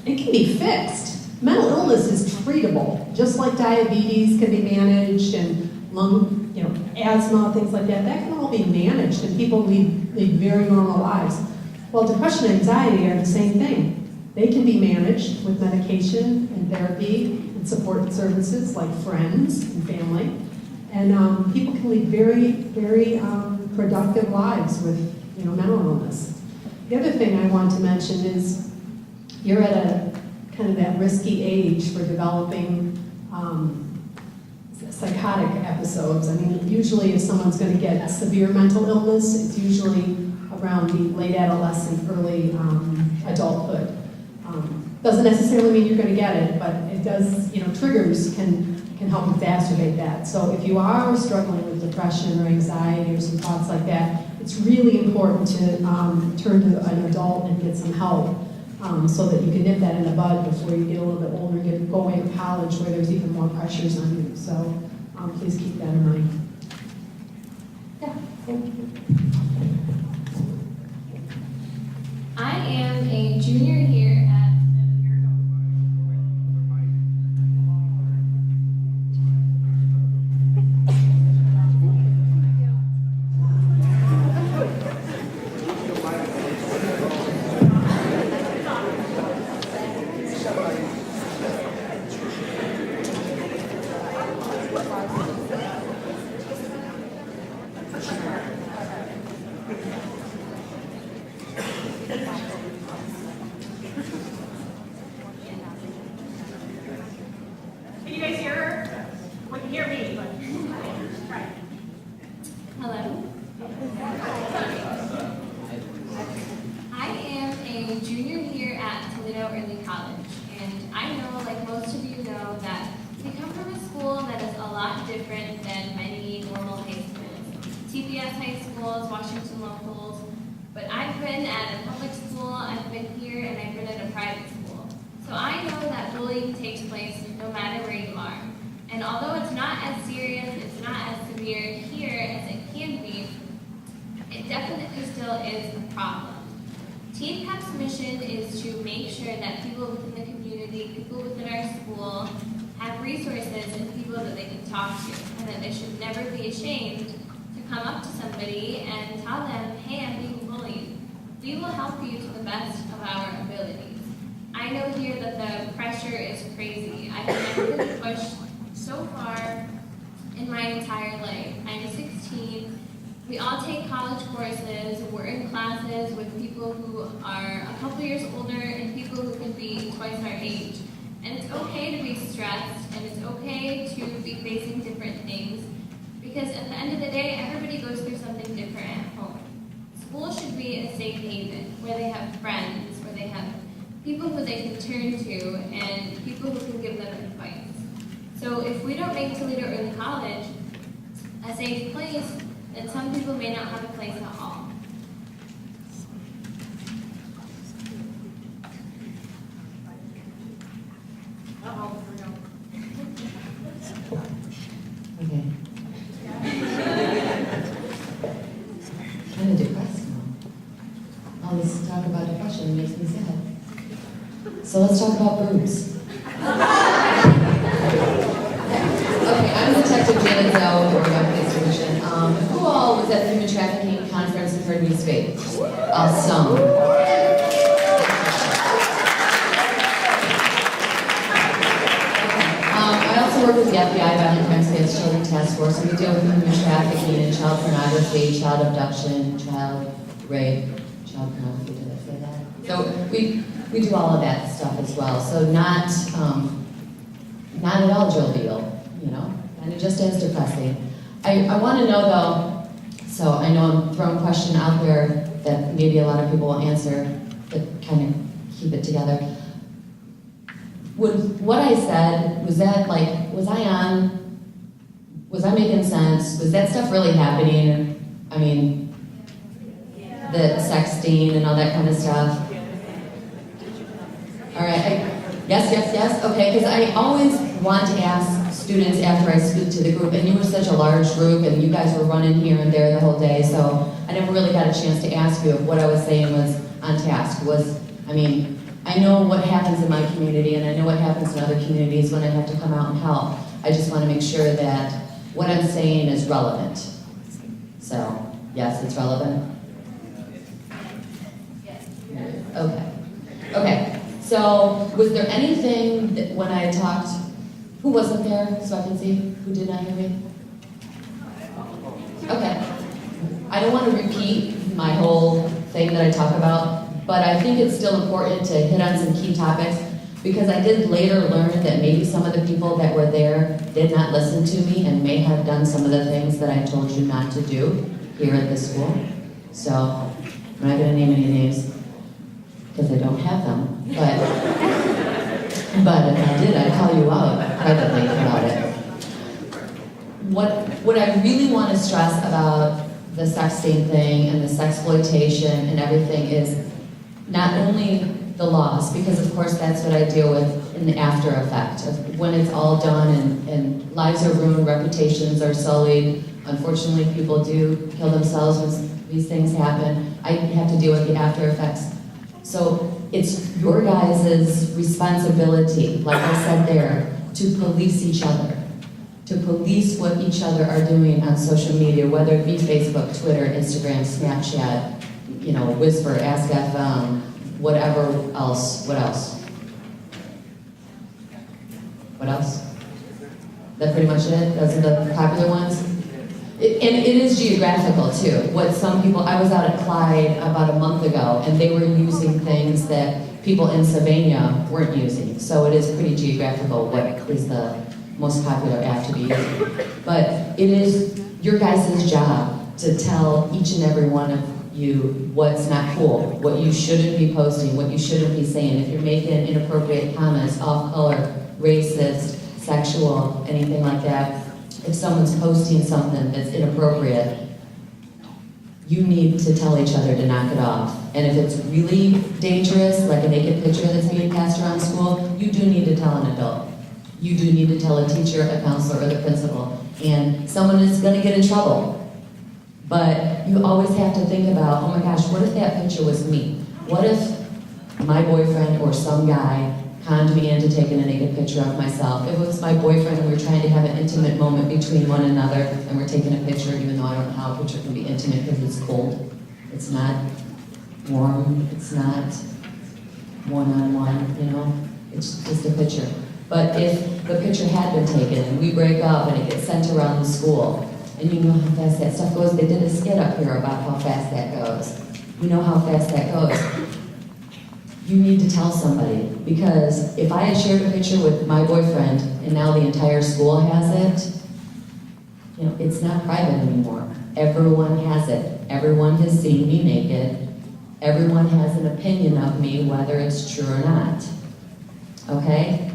Speaker 16: it can be fixed. Mental illness is treatable, just like diabetes can be managed and lung, asthma, things like that. That can all be managed and people lead very normal lives. Well, depression and anxiety are the same thing. They can be managed with medication and therapy and support services like friends and family. And people can lead very, very productive lives with mental illness. The other thing I want to mention is you're at a kind of that risky age for developing psychotic episodes. I mean, usually if someone's going to get severe mental illness, it's usually around the late adolescent, early adulthood. Doesn't necessarily mean you're going to get it, but it does, triggers can help exacerbate that. So if you are struggling with depression or anxiety or some thoughts like that, it's really important to turn to an adult and get some help so that you can nip that in the bud before you get a little bit older, go away to college where there's even more pressures on you. So please keep that in mind. Yeah, thank you.
Speaker 2: I am a junior here at
Speaker 9: Can you guys hear her? Well, you hear me, but right.
Speaker 2: Hello. I am a junior here at Toledo Early College, and I know, like most of you know, that we come from a school that is a lot different than many normal high schools. TPS high schools, Washington locals, but I've been at a public school, I've been here, and I've been at a private school. So I know that bullying takes place no matter where you are. And although it's not as serious, it's not as severe here as it can be, it definitely still is a problem. Teen Pep's mission is to make sure that people within the community, people within our school, have resources and people that they can talk to, and that they should never be ashamed to come up to somebody and tell them, hey, I'm being bullied. We will help you to the best of our abilities. I know here that the pressure is crazy. I've never been pushed so far in my entire life. I'm 16. We all take college courses. We're in classes with people who are a couple years older and people who can be twice our age. And it's okay to be stressed, and it's okay to be facing different things, because at the end of the day, everybody goes through something different at home. School should be a safe haven where they have friends, where they have people who they can turn to, and people who can give them advice. So if we don't make Toledo Early College a safe place, then some people may not have a place at all.
Speaker 16: Okay.
Speaker 18: type of question. It makes me sad. So let's talk about boobs. Okay, I'm Detective Janet Zhao with the Oregon Police Division. Who all was at the Human Trafficking Conference and heard me speak? Some. I also work with the FBI Violent Crimes Against Children Task Force, and we deal with human trafficking and child pornography, child abduction, child rape, child pornography, did I say that? So we do all of that stuff as well. So not at all jovial, you know, kind of just as depressing. I want to know though, so I know I'm throwing a question out there that maybe a lot of people will answer, but kind of keep it together. What I said, was that like, was I making sense? Was that stuff really happening? I mean, the sexting and all that kind of stuff. All right, yes, okay, because I always want to ask students after I speak to the group, and you were such a large group, and you guys were running here and there the whole day, so I never really got a chance to ask you if what I was saying was on task. I know what happens in my community, and I know what happens in other communities when I have to come out and help. I just want to make sure that what I'm saying is relevant. So, yes, it's relevant? Okay. So, was there anything that when I talked, who wasn't there so I can see? Who did not hear me? Okay. I don't want to repeat my whole thing that I talk about, but I think it's still important to hit on some key topics because I did later learn that maybe some of the people that were there did not listen to me and may have done some of the things that I told you not to do here at the school. So, I'm not going to name any names because I don't have them, but if I did, I'd call you out privately about it. What I really want to stress about the sexting thing and the sexploitation and everything is not only the loss, because of course that's what I deal with in the after effect of when it's all done and lives are ruined, reputations are sullied. Unfortunately, people do kill themselves when these things happen. I have to deal with the after effects. So it's your guys' responsibility, like I said there, to police each other, to police what each other are doing on social media, whether it be Facebook, Twitter, Instagram, Snapchat, Whisper, Ask FM, whatever else. What else? That pretty much it? Those are the popular ones? And it is geographical too. What some people, I was out at Clyde about a month ago, and they were using things that people in Sylvania weren't using. So it is pretty geographical what is the most popular app to be using. But it is your guys' job to tell each and every one of you what's not cool, what you shouldn't be posting, what you shouldn't be saying. If you're making inappropriate comments, off-color, racist, sexual, anything like that, if someone's posting something that's inappropriate, you need to tell each other to knock it off. And if it's really dangerous, like a naked picture that's being passed around school, you do need to tell an adult. You do need to tell a teacher, a counselor, or the principal. And someone is going to get in trouble. But you always have to think about, oh my gosh, what if that picture was me? What if my boyfriend or some guy conned me into taking a naked picture of myself? If it was my boyfriend and we're trying to have an intimate moment between one another and we're taking a picture, even though I don't know how a picture can be intimate because it's cold. It's not warm. It's not one-on-one, It's just a picture. But if the picture had been taken and we break up and it gets sent around the school, and you know how fast that stuff goes. They did a skit up here about how fast that goes. You know how fast that goes. You need to tell somebody, because if I had shared a picture with my boyfriend and now the entire school has it, it's not private anymore. Everyone has it. Everyone has seen me naked. Everyone has an opinion of me, whether it's true or not. Okay?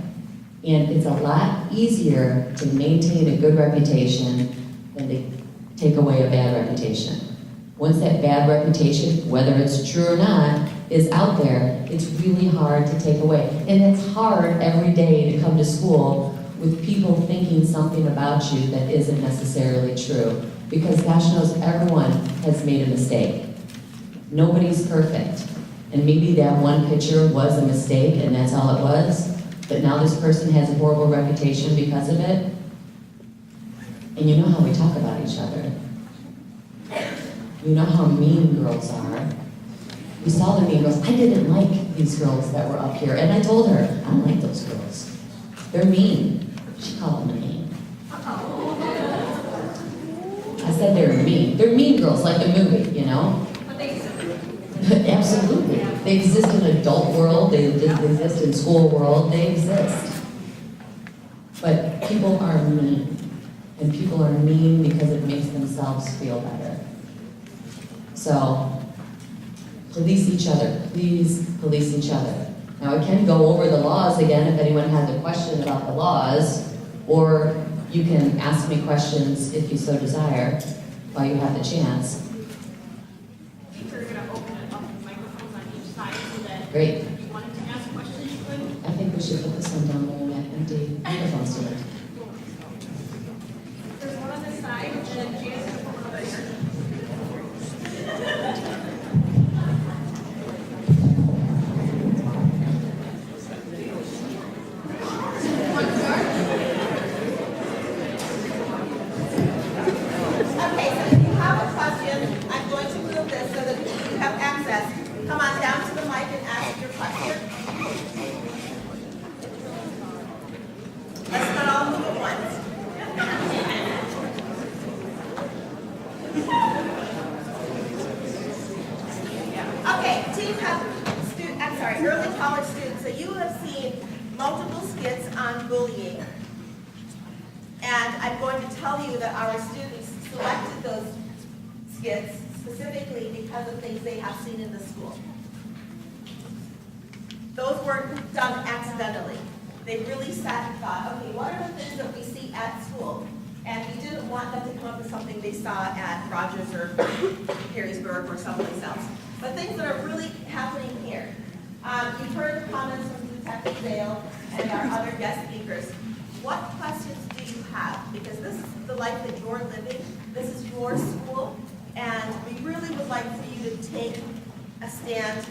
Speaker 18: And it's a lot easier to maintain a good reputation than to take away a bad reputation. Once that bad reputation, whether it's true or not, is out there, it's really hard to take away. And it's hard every day to come to school with people thinking something about you that isn't necessarily true. Because gosh knows everyone has made a mistake. Nobody's perfect. And maybe that one picture was a mistake and that's all it was, but now this person has a horrible reputation because of it. And you know how we talk about each other. You know how mean girls are. We saw the mean girls. I didn't like these girls that were up here, and I told her, I don't like those girls. They're mean. She called them mean. I said they're mean. They're mean girls, like the movie, you know?
Speaker 9: But they exist.
Speaker 18: Absolutely. They exist in adult world, they exist in school world, they exist. But people are mean. And people are mean because it makes themselves feel better. So, police each other. Please police each other. Now, I can go over the laws again if anyone has a question about the laws, or you can ask me questions if you so desire while you have the chance.
Speaker 9: I think we're going to open it up with microphones on each side so that
Speaker 18: Great.
Speaker 9: if you wanted to ask questions, you could.
Speaker 18: I think we should put this one down there and that empty microphone stand.
Speaker 9: There's one on this side, and then Janice is going to put one over here.
Speaker 15: Okay, so if you have a question, I'm going to move this so that you have access. Come on down to the mic and ask your question. Let's not all move at once. Okay, team have early college students. So you have seen multiple skits on bullying. And I'm going to tell you that our students selected those skits specifically because of things they have seen in the school. Those weren't done accidentally. They really sat and thought, okay, what are the things that we see at school? And we didn't want them to come up with something they saw at Rogers or Perrysburg or someplace else. But things that are really happening here. You've heard the comments from Detective Dale and our other guest speakers. What questions do you have? Because this is the life that you're living. This is your school. And we really would like for you to take a stand.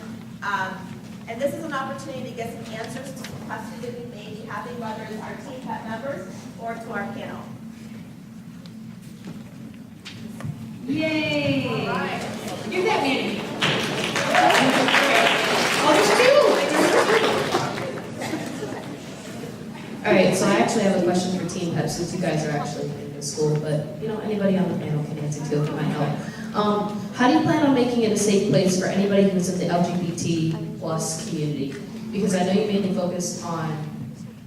Speaker 15: And this is an opportunity to get some answers to some questions that we may be having, whether it's our team pet members or to our panel.
Speaker 17: Yay!
Speaker 15: All right.
Speaker 17: Give that Manny. Oh, there's two!
Speaker 19: All right, so I actually have a question for Team Pep, since you guys are actually in the school, but you know, anybody on the panel can answer too if it might help. How do you plan on making it a safe place for anybody who's in the LGBT plus community? Because I know you mainly focus on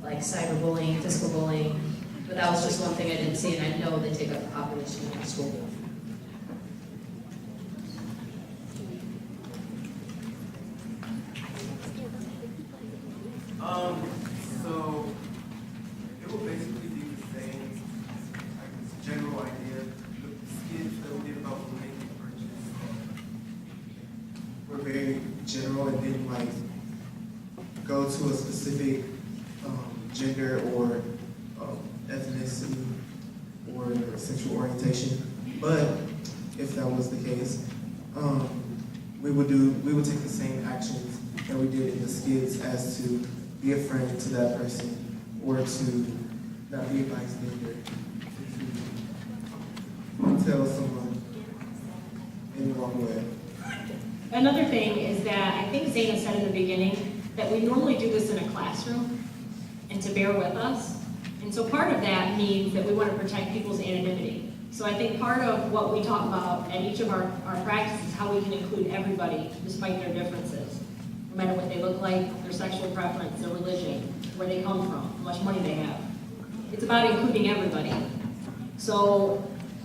Speaker 19: like cyberbullying, physical bullying, but that was just one thing I didn't see, and I know they take up the population in the school.
Speaker 5: So it will basically be the same, like this general idea. The skits that we did about bullying purchase were very general and didn't like go to a specific gender or ethnicity or sexual orientation. But if that was the case, we would take the same actions that we did in the skits as to be a friend to that person or to not be a bystander, to tell someone in the wrong way.
Speaker 17: Another thing is that I think Zana said in the beginning that we normally do this in a classroom and to bear with us. And so part of that means that we want to protect people's anonymity. So I think part of what we talk about at each of our practices is how we can include everybody despite their differences. No matter what they look like, their sexual preference, their religion, where they come from, how much money they have. It's about including everybody. So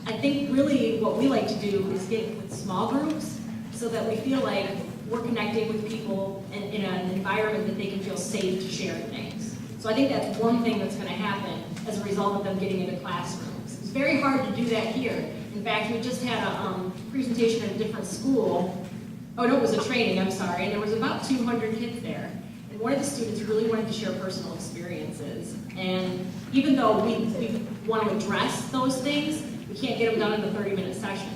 Speaker 17: I think really what we like to do is get with small groups so that we feel like we're connecting with people in an environment that they can feel safe to share things. So I think that's one thing that's going to happen as a result of them getting into classrooms. It's very hard to do that here. In fact, we just had a presentation at a different school. Oh, no, it was a training, I'm sorry, and there was about 200 kids there. And one of the students really wanted to share personal experiences. And even though we want to address those things, we can't get them done in a 30-minute session.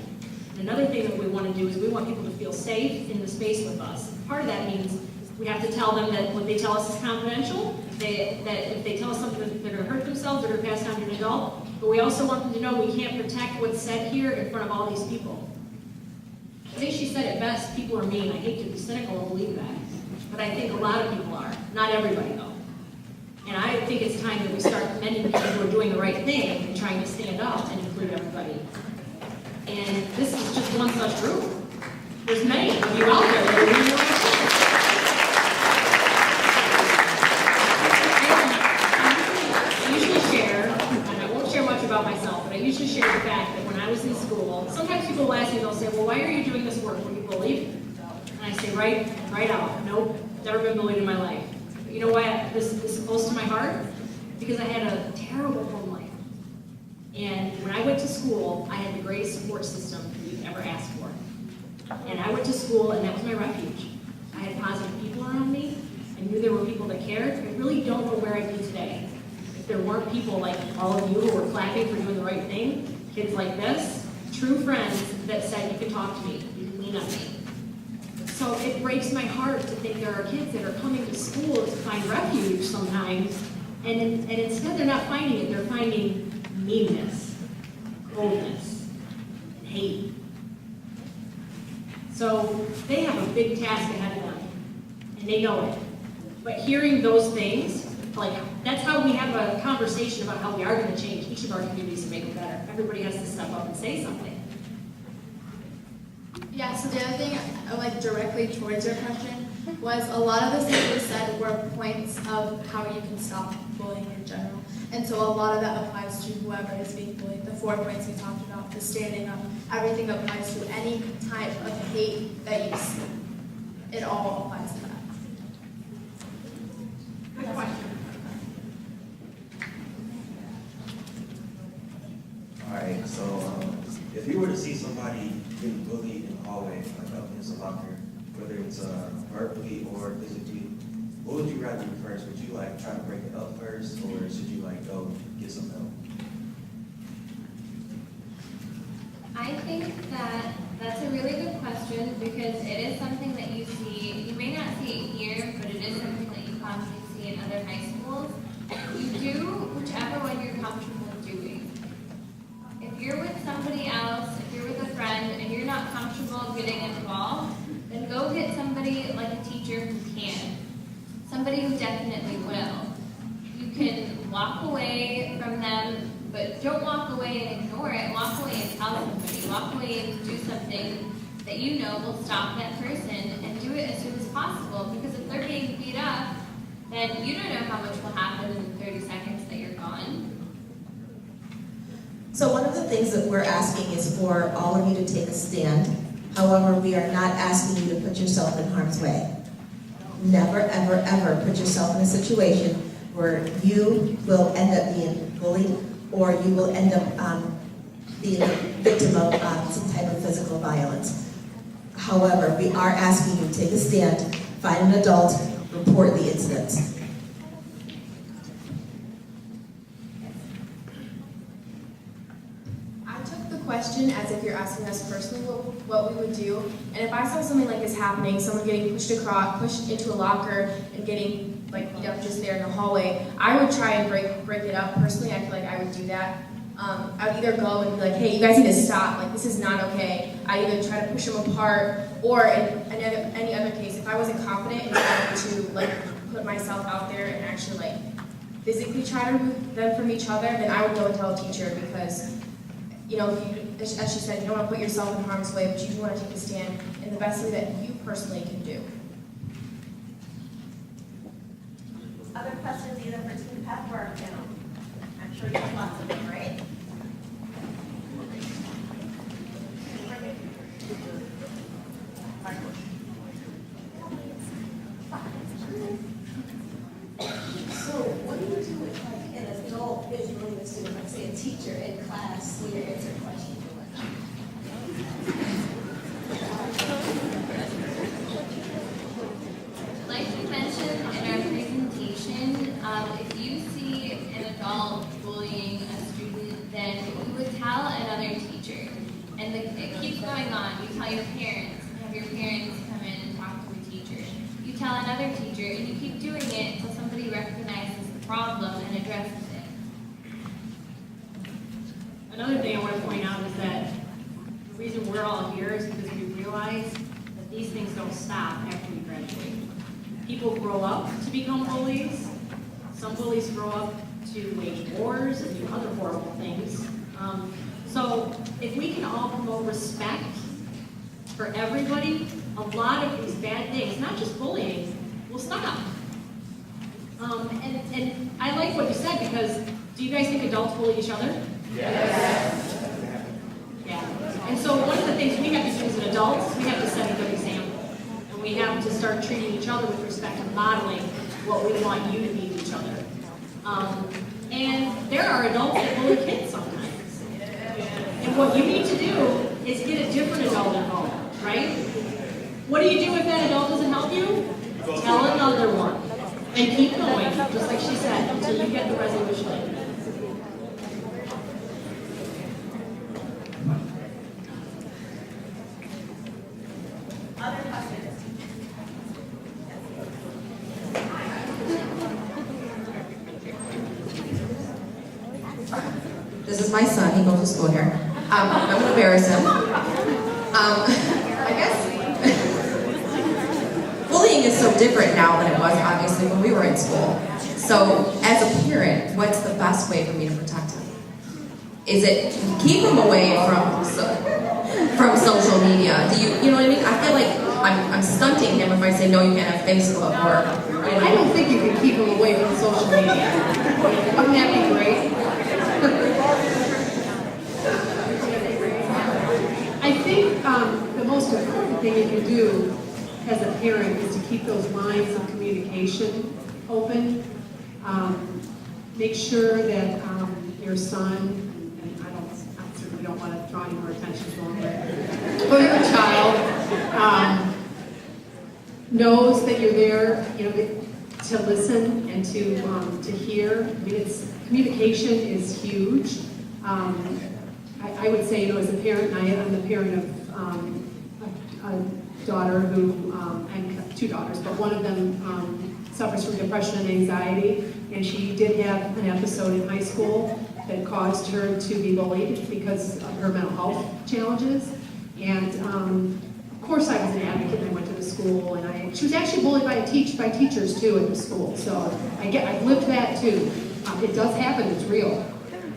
Speaker 17: And another thing that we want to do is we want people to feel safe in the space with us. part of that means we have to tell them that what they tell us is confidential, that if they tell us something that they're going to hurt themselves, they're going to pass it on to an adult. But we also want them to know we can't protect what's said here in front of all these people. I think she said it best, people are mean. I hate to be cynical and believe that. But I think a lot of people are. Not everybody, though. And I think it's time that we start commending people who are doing the right thing and trying to stand up and include everybody. And this is just one such group. There's many of you out there that are doing the right thing. I usually share, and I won't share much about myself, but I usually share the fact that when I was in school, sometimes people will ask me, they'll say, well, why are you doing this work? Were you bullied? And I say, right out, nope, never been bullied in my life. But you know why this is close to my heart? Because I had a terrible home life. And when I went to school, I had the greatest support system you could ever ask for. And I went to school, and that was my refuge. I had positive people around me. I knew there were people that cared. I really don't know where I'd be today if there weren't people like all of you who were clapping for doing the right thing, kids like this, true friends that said, you can talk to me, you can lean on me. So it breaks my heart to think there are kids that are coming to school to find refuge sometimes, and instead they're not finding it, they're finding meanness, coldness, and hate. So they have a big task ahead of them, and they know it. But hearing those things, like, that's how we have a conversation about how we are going to change each of our communities to make it better. Everybody has to step up and say something.
Speaker 6: Yeah, so the other thing, like directly towards your question, was a lot of the things that were said were points of how you can stop bullying in general. And so a lot of that applies to whoever is being bullied. The 4 points we talked about, the standing up, everything applies to any type of hate that you see. It all applies to that.
Speaker 9: Good question.
Speaker 20: All right, so if you were to see somebody getting bullied in the hallway, like up against a locker, whether it's verbally or physically, what would you rather do first? Would you like try to break it up first, or should you like go get some help?
Speaker 2: I think that that's a really good question because it is something that you see. You may not see it here, but it is something that you constantly see in other high schools. You do whichever one you're comfortable doing. If you're with somebody else, if you're with a friend, and you're not comfortable getting involved, then go get somebody like a teacher who can. Somebody who definitely will. You can walk away from them, but don't walk away and ignore it. Walk away and tell somebody. Walk away and do something that you know will stop that person, and do it as soon as possible. Because if they're being beat up, then you don't know how much will happen in the 30 seconds that you're gone.
Speaker 15: So one of the things that we're asking is for all of you to take a stand. However, we are not asking you to put yourself in harm's way. Never, ever, ever put yourself in a situation where you will end up being bullied or you will end up being a victim of some type of physical violence. However, we are asking you to take a stand, find an adult, report the incidents.
Speaker 13: Question as if you're asking us personally what we would do. And if I saw something like this happening, someone getting pushed into a locker and getting like beat up just there in the hallway, I would try and break it up. Personally, I feel like I would do that. I would either go and be like, hey, you guys need to stop. Like, this is not okay. I'd either try to push them apart, or in any other case, if I wasn't confident in trying to like put myself out there and actually like physically try to remove them from each other, then I would go and tell a teacher because, you know, if you, as she said, you don't want to put yourself in harm's way, but you do want to take a stand in the best way that you personally can do.
Speaker 7: Other questions either for Team Pep or our panel? I'm sure you have lots of them, right?
Speaker 21: So what do you do if like an adult is bullying a student, like say a teacher in class, when you're answering questions?
Speaker 2: Like we mentioned in our presentation, if you see an adult bullying a student, then you would tell another teacher. And it keeps going on. You tell your parents, have your parents come in and talk to the teacher. another teacher, and you keep doing it until somebody recognizes the problem and addresses it.
Speaker 17: Another thing I want to point out is that the reason we're all here is because we realize that these things don't stop after we graduate. People grow up to become bullies. Some bullies grow up to wage wars and do other horrible things. So if we can all promote respect for everybody, a lot of these bad things, not just bullying, will stop. And I like what you said, because do you guys think adults bully each other?
Speaker 5: Yes.
Speaker 17: Yeah. And so one of the things we have to do as adults, we have to set a good example. And we have to start treating each other with respect and modeling what we want you to be to each other. And there are adults that bully kids sometimes. And what you need to do is get a different adult involved, right? What do you do if that adult doesn't help you? Tell another one. And keep going, just like she said, until you get the resolution.
Speaker 7: Other questions?
Speaker 1: This is my son, he goes to school here. I'm going to embarrass him. I guess bullying is so different now than it was, obviously, when we were in school. So, as a parent, what's the best way for me to protect him? Is it keep him away from social media? You know what I mean? I feel like I'm stunting him if I say, no, you can't have Facebook, or...
Speaker 16: I don't think you can keep him away from social media. Wouldn't that be great? I think the most important thing you can do as a parent is to keep those lines of communication open. Make sure that your son, and I certainly don't want to draw any more attention to him, but your child knows that you're there, to listen and to hear. I mean, communication is huge. I would say, as a parent, and I'm the parent of a daughter who, and two daughters, but one of them suffers from depression and anxiety, and she did have an episode in high school that caused her to be bullied because of her mental health challenges. And of course, I was an advocate, and I went to the school, and she was actually bullied by teachers too at the school. So I've lived that too. It does happen. It's real.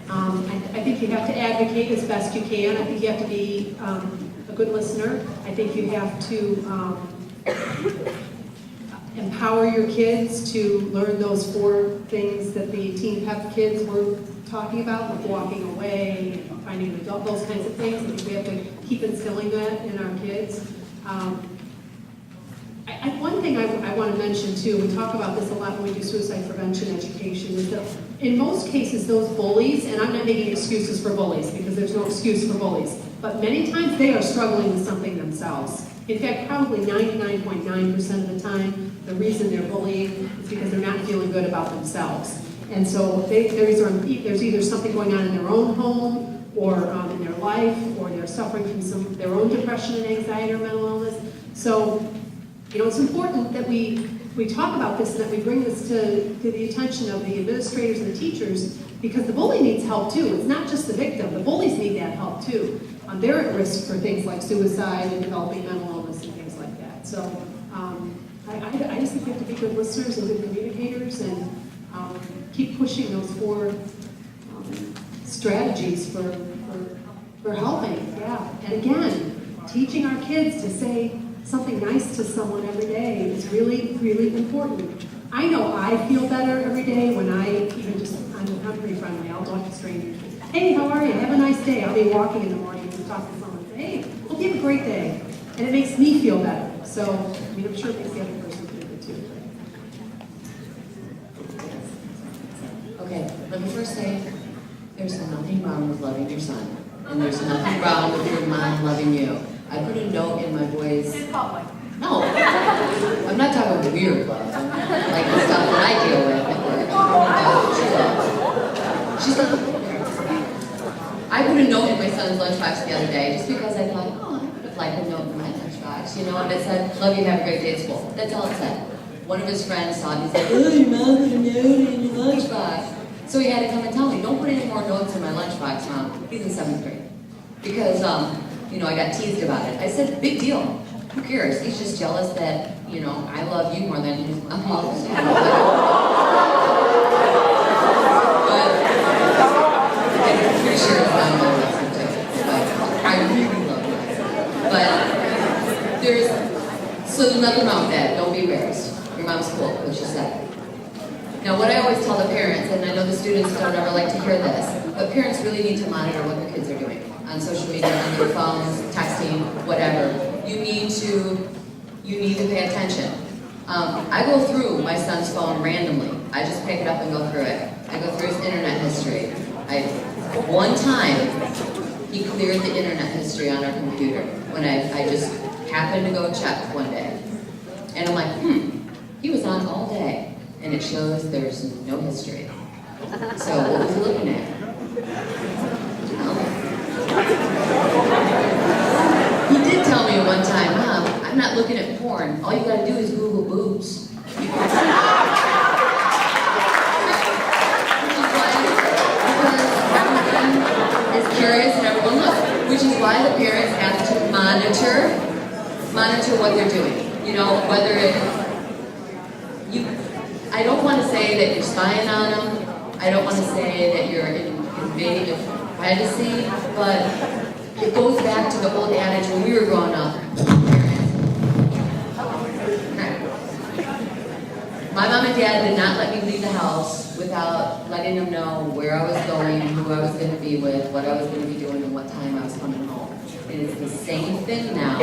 Speaker 16: I think you have to advocate as best you can. I think you have to be a good listener. I think you have to empower your kids to learn those 4 things that the Teen Pep kids were talking about, like walking away, finding an adult, those kinds of things. I think we have to keep instilling that in our kids. One thing I want to mention too, we talk about this a lot when we do suicide prevention education, is that in most cases those bullies, and I'm not making excuses for bullies because there's no excuse for bullies, but many times they are struggling with something themselves. In fact, probably 99.9% of the time, the reason they're bullying is because they're not feeling good about themselves. And so there's either something going on in their own home or in their life, or they're suffering from their own depression and anxiety or mental illness. So, it's important that we talk about this and that we bring this to the attention of the administrators and the teachers, because the bully needs help too. It's not just the victim. The bullies need that help too. They're at risk for things like suicide and developing mental illness and things like that. So I just think we have to be good listeners and good communicators and keep pushing those 4 strategies for helping. Yeah. And again, teaching our kids to say something nice to someone every day is really, really important. I know I feel better every day when I'm pretty friendly. I'll talk to strangers. Hey, how are you? Have a nice day. I'll be walking in the morning and talk to someone and say, hey, hope you have a great day. And it makes me feel better. So, I'm sure it makes the other person feel good too.
Speaker 18: Okay, let me first say, there's nothing wrong with loving your son. And there's nothing wrong with your mom loving you. I put a note in my boys.
Speaker 7: In public.
Speaker 18: No, I'm not talking weird love, like the stuff that I deal with at work. She's like, I put a note in my son's lunchbox the other day just because I thought, I could have liked a note in my lunchbox, and it said, love you, have a great day at school. That's all it said. one of his friends saw him. He's like, oh, your mom put a note in your lunchbox. So he had to come and tell me, don't put any more notes in my lunchbox, Mom. He's in 7th grade. Because, you know, I got teased about it. I said, big deal. Who cares? He's just jealous that, you know, I love you more than his mom loves you. But I'm pretty sure his mom loves him too. But I really love him. But so nothing wrong with that. Don't be embarrassed. Your mom's cool, what she said. Now, what I always tell the parents, and I know the students don't ever like to hear this, but parents really need to monitor what their kids are doing on social media, on their phones, texting, whatever. You need to pay attention. I go through my son's phone randomly. I just pick it up and go through it. I go through his internet history. One time, he cleared the internet history on our computer when I just happened to go check one day. And I'm like, he was on all day. And it shows there's no history. So what was he looking at? He did tell me one time, Mom, I'm not looking at porn. All you gotta do is Google boobs. Because everyone is curious and everyone looks. Which is why the parents have to monitor what they're doing. You know, whether I don't want to say that you're spying on them. I don't want to say that you're invading their privacy, but it goes back to the old adage when we were growing up. My mom and dad did not let me leave the house without letting them know where I was going, who I was going to be with, what I was going to be doing, and what time I was coming home. It is the same thing now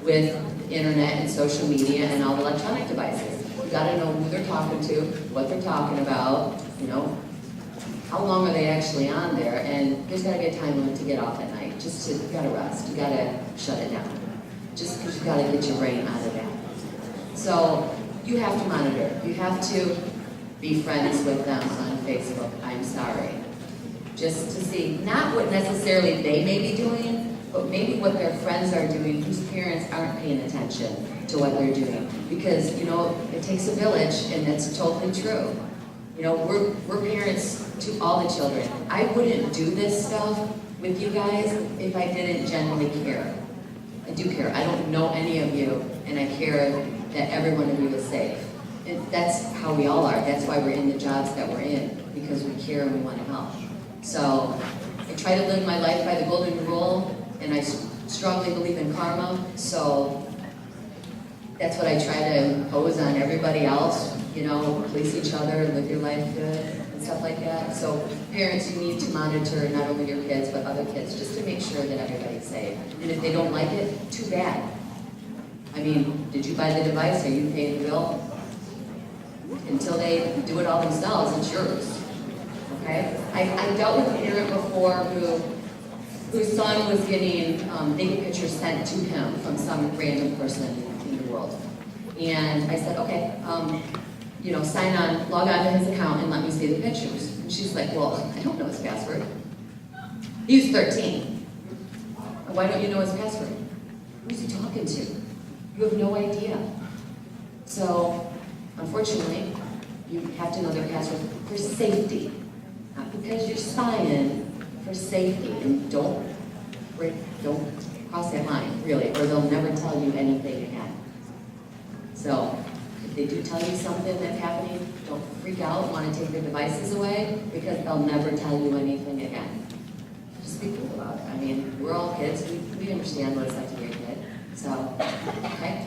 Speaker 18: with the internet and social media and all the electronic devices. You gotta know who they're talking to, what they're talking about, you know, how long are they actually on there, and there's gotta be a time limit to get off at night. You gotta rest, you gotta shut it down. Just because you gotta get your brain out of that. So, you have to monitor. You have to be friends with them on Facebook, I'm sorry. Just to see, not what necessarily they may be doing, but maybe what their friends are doing whose parents aren't paying attention to what they're doing. Because, you know, it takes a village, and that's totally true. You know, we're parents to all the children. I wouldn't do this stuff with you guys if I didn't genuinely care. I do care. I don't know any of you, and I care that every one of you is safe. And that's how we all are. That's why we're in the jobs that we're in, because we care and we want to help. So I try to live my life by the golden rule, and I strongly believe in karma, so that's what I try to impose on everybody else, you know, police each other, live your life good, and stuff like that. So parents, you need to monitor not only your kids, but other kids, just to make sure that everybody's safe. And if they don't like it, too bad. I mean, did you buy the device? Are you paying the bill? Until they do it all themselves, it's yours, okay? I dealt with a parent before whose son was getting naked pictures sent to him from some random person in the world. And I said, okay, you know, sign on, log on to his account and let me see the pictures. And she's like, well, I don't know his password. He was 13. Why don't you know his password? Who's he talking to? You have no idea. So, unfortunately, you have to know their password for safety. Not because you're spying, for safety. And don't cross that line, really, or they'll never tell you anything again. So, if they do tell you something that's happening, don't freak out and want to take their devices away, because they'll never tell you anything again. Just be cool about it. I mean, we're all kids. We understand what it's like to be a kid. So, okay?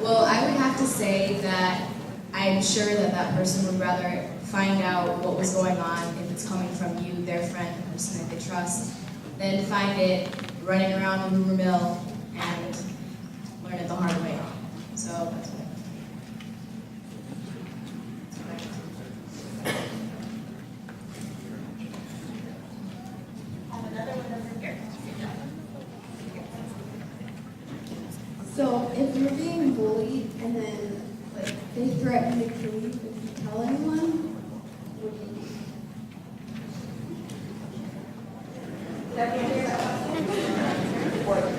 Speaker 13: Well, I would have to say that I'm sure that that person would rather find out what was going on if it's coming from you, their friend, the person that they trust, than find it running around the rumor mill and learn it the hard way. So that's what
Speaker 6: you're being bullied and then like they threaten to kill you if you tell anyone, what do you do?
Speaker 7: Did everyone hear that question?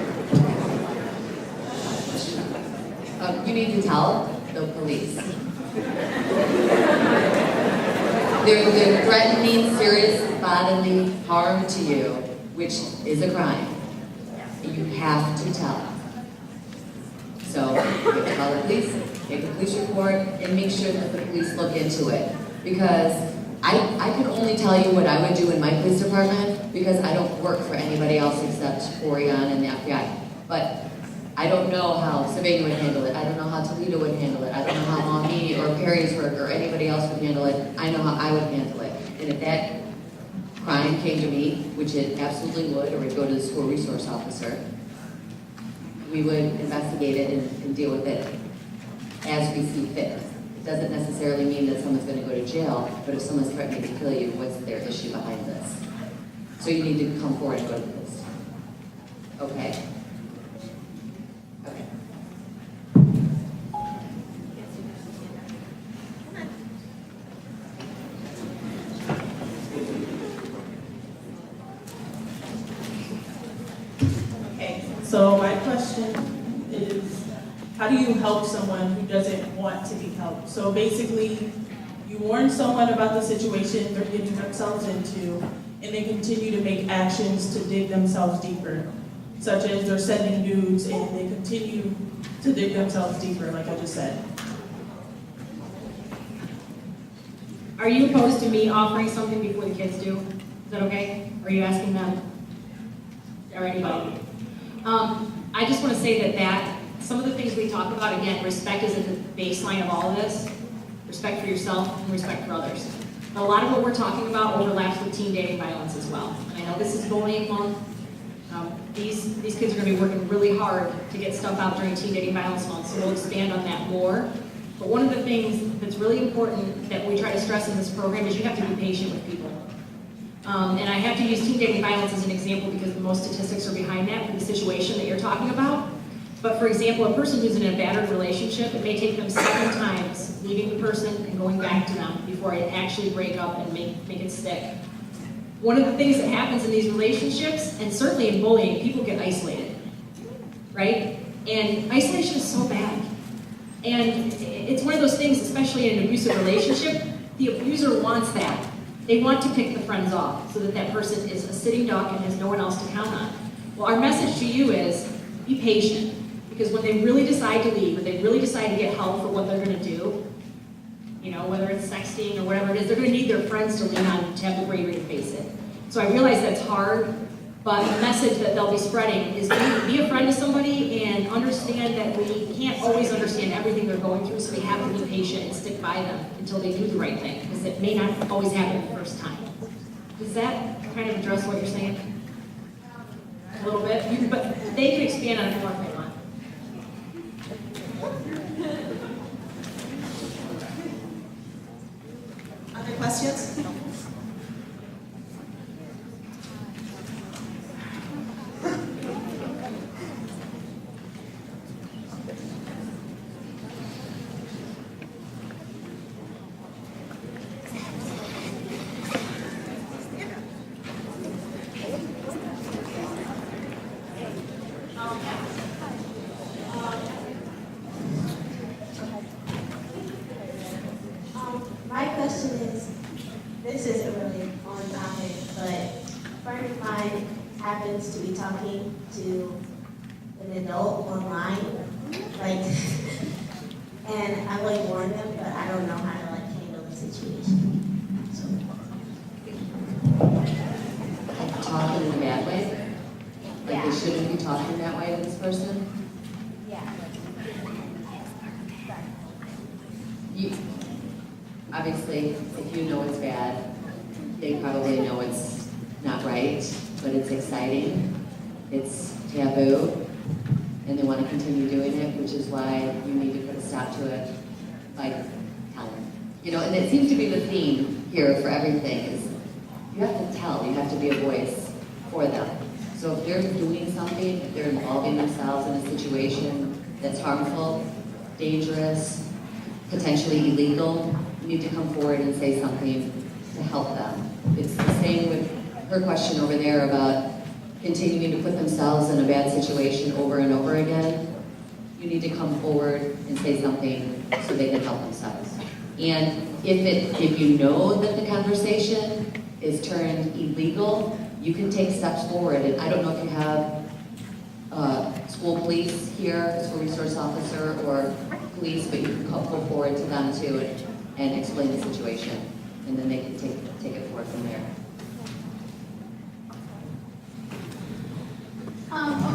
Speaker 18: You need to tell the police. They're threatening serious bodily harm to you, which is a crime. You have to tell. So you have to call the police, make a police report, and make sure that the police look into it. Because I can only tell you what I would do in my police department because I don't work for anybody else except Orion and the FBI. But I don't know how Sylvania would handle it. I don't know how Toledo would handle it. I don't know how Maumee or Perrysburg or anybody else would handle it. I know how I would handle it. And if that crime came to me, which it absolutely would, or would go to the school resource officer, we would investigate it and deal with it as we see fit. It doesn't necessarily mean that someone's going to go to jail, but if someone's threatening to kill you, what's their issue behind this? So you need to come forward and go to the police. Okay? Okay.
Speaker 4: Okay, so my question is, how do you help someone who doesn't want to be helped? So basically, you warn someone about the situation they're getting themselves into, and they continue to make actions to dig themselves deeper, such as they're sending nudes, and they continue to dig themselves deeper, like I just said.
Speaker 17: Are you opposed to me offering something before the kids do? Is that okay? Are you asking them? Or anybody? I just want to say that some of the things we talk about, again, respect is at the baseline of all of this. Respect for yourself and respect for others. A lot of what we're talking about overlaps with teen dating violence as well. And I know this is bullying month. These kids are going to be working really hard to get stuff out during Teen Dating Violence Month, so we'll expand on that more. But one of the things that's really important that we try to stress in this program is you have to be patient with people. And I have to use teen dating violence as an example because the most statistics are behind that for the situation that you're talking about. But for example, a person who's in a battered relationship, it may take them 7 times leaving the person and going back to them before they actually break up and make it stick. One of the things that happens in these relationships, and certainly in bullying, people get isolated, right? And isolation is so bad. And it's one of those things, especially in an abusive relationship, the abuser wants that. They want to pick the friends off so that that person is a sitting duck and has no one else to count on. Well, our message to you is be patient, because when they really decide to leave, when they really decide to get help for what they're going to do, you know, whether it's sexting or whatever it is, they're going to need their friends to lean on to have the bravery to face it. So I realize that's hard, but the message that they'll be spreading is be a friend to somebody and understand that we can't always understand everything they're going through, so we have to be patient and stick by them until they do the right thing, because it may not always happen the first time. Does that kind of address what you're saying? A little bit? But they can expand on it more if they want.
Speaker 15: Other questions?
Speaker 14: My question is, this isn't really on topic, but a friend of mine happens to be talking to an adult online, like, and I like warn them, but I don't know how to like handle the situation. So.
Speaker 18: Talking in a bad way? Like
Speaker 14: Yeah.
Speaker 18: they shouldn't be talking that way to this person?
Speaker 14: Yeah.
Speaker 18: Obviously, if you know it's bad, they probably know it's not right, but it's exciting, it's taboo, and they want to continue doing it, which is why you need to put a stop to it by telling. You know, and it seems to be the theme here for everything is you have to tell, you have to be a voice for them. So if they're doing something, if they're involving themselves in a situation that's harmful, dangerous, potentially illegal, you need to come forward and say something to help them. It's the same with her question over there about continuing to put themselves in a bad situation over and over again. You need to come forward and say something so they can help themselves. And if you know that the conversation is turned illegal, you can take steps forward. And I don't know if you have school police here, school resource officer or police, but you can go forward to them too and explain the situation, and then they can take it forward from there.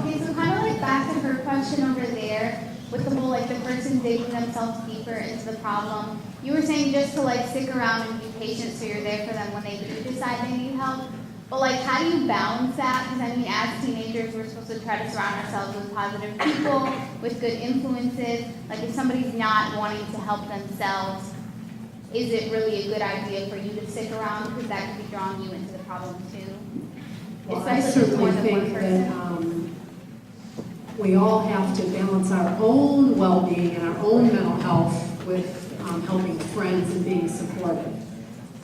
Speaker 3: Okay, so kind of like back to her question over there with the whole like the person digging themselves deeper into the problem. You were saying just to like stick around and be patient so you're there for them when they do decide they need help. But like, how do you balance that? Because I mean, as teenagers, we're supposed to try to surround ourselves with positive people, with good influences. Like if somebody's not wanting to help themselves, is it really a good idea for you to stick around because that could be drawing you into the problem too?
Speaker 16: Well, I
Speaker 3: Especially if it's more
Speaker 16: certainly
Speaker 3: than one
Speaker 16: think
Speaker 3: person.
Speaker 16: that we all have to balance our own well-being and our own mental health with helping friends and being supportive.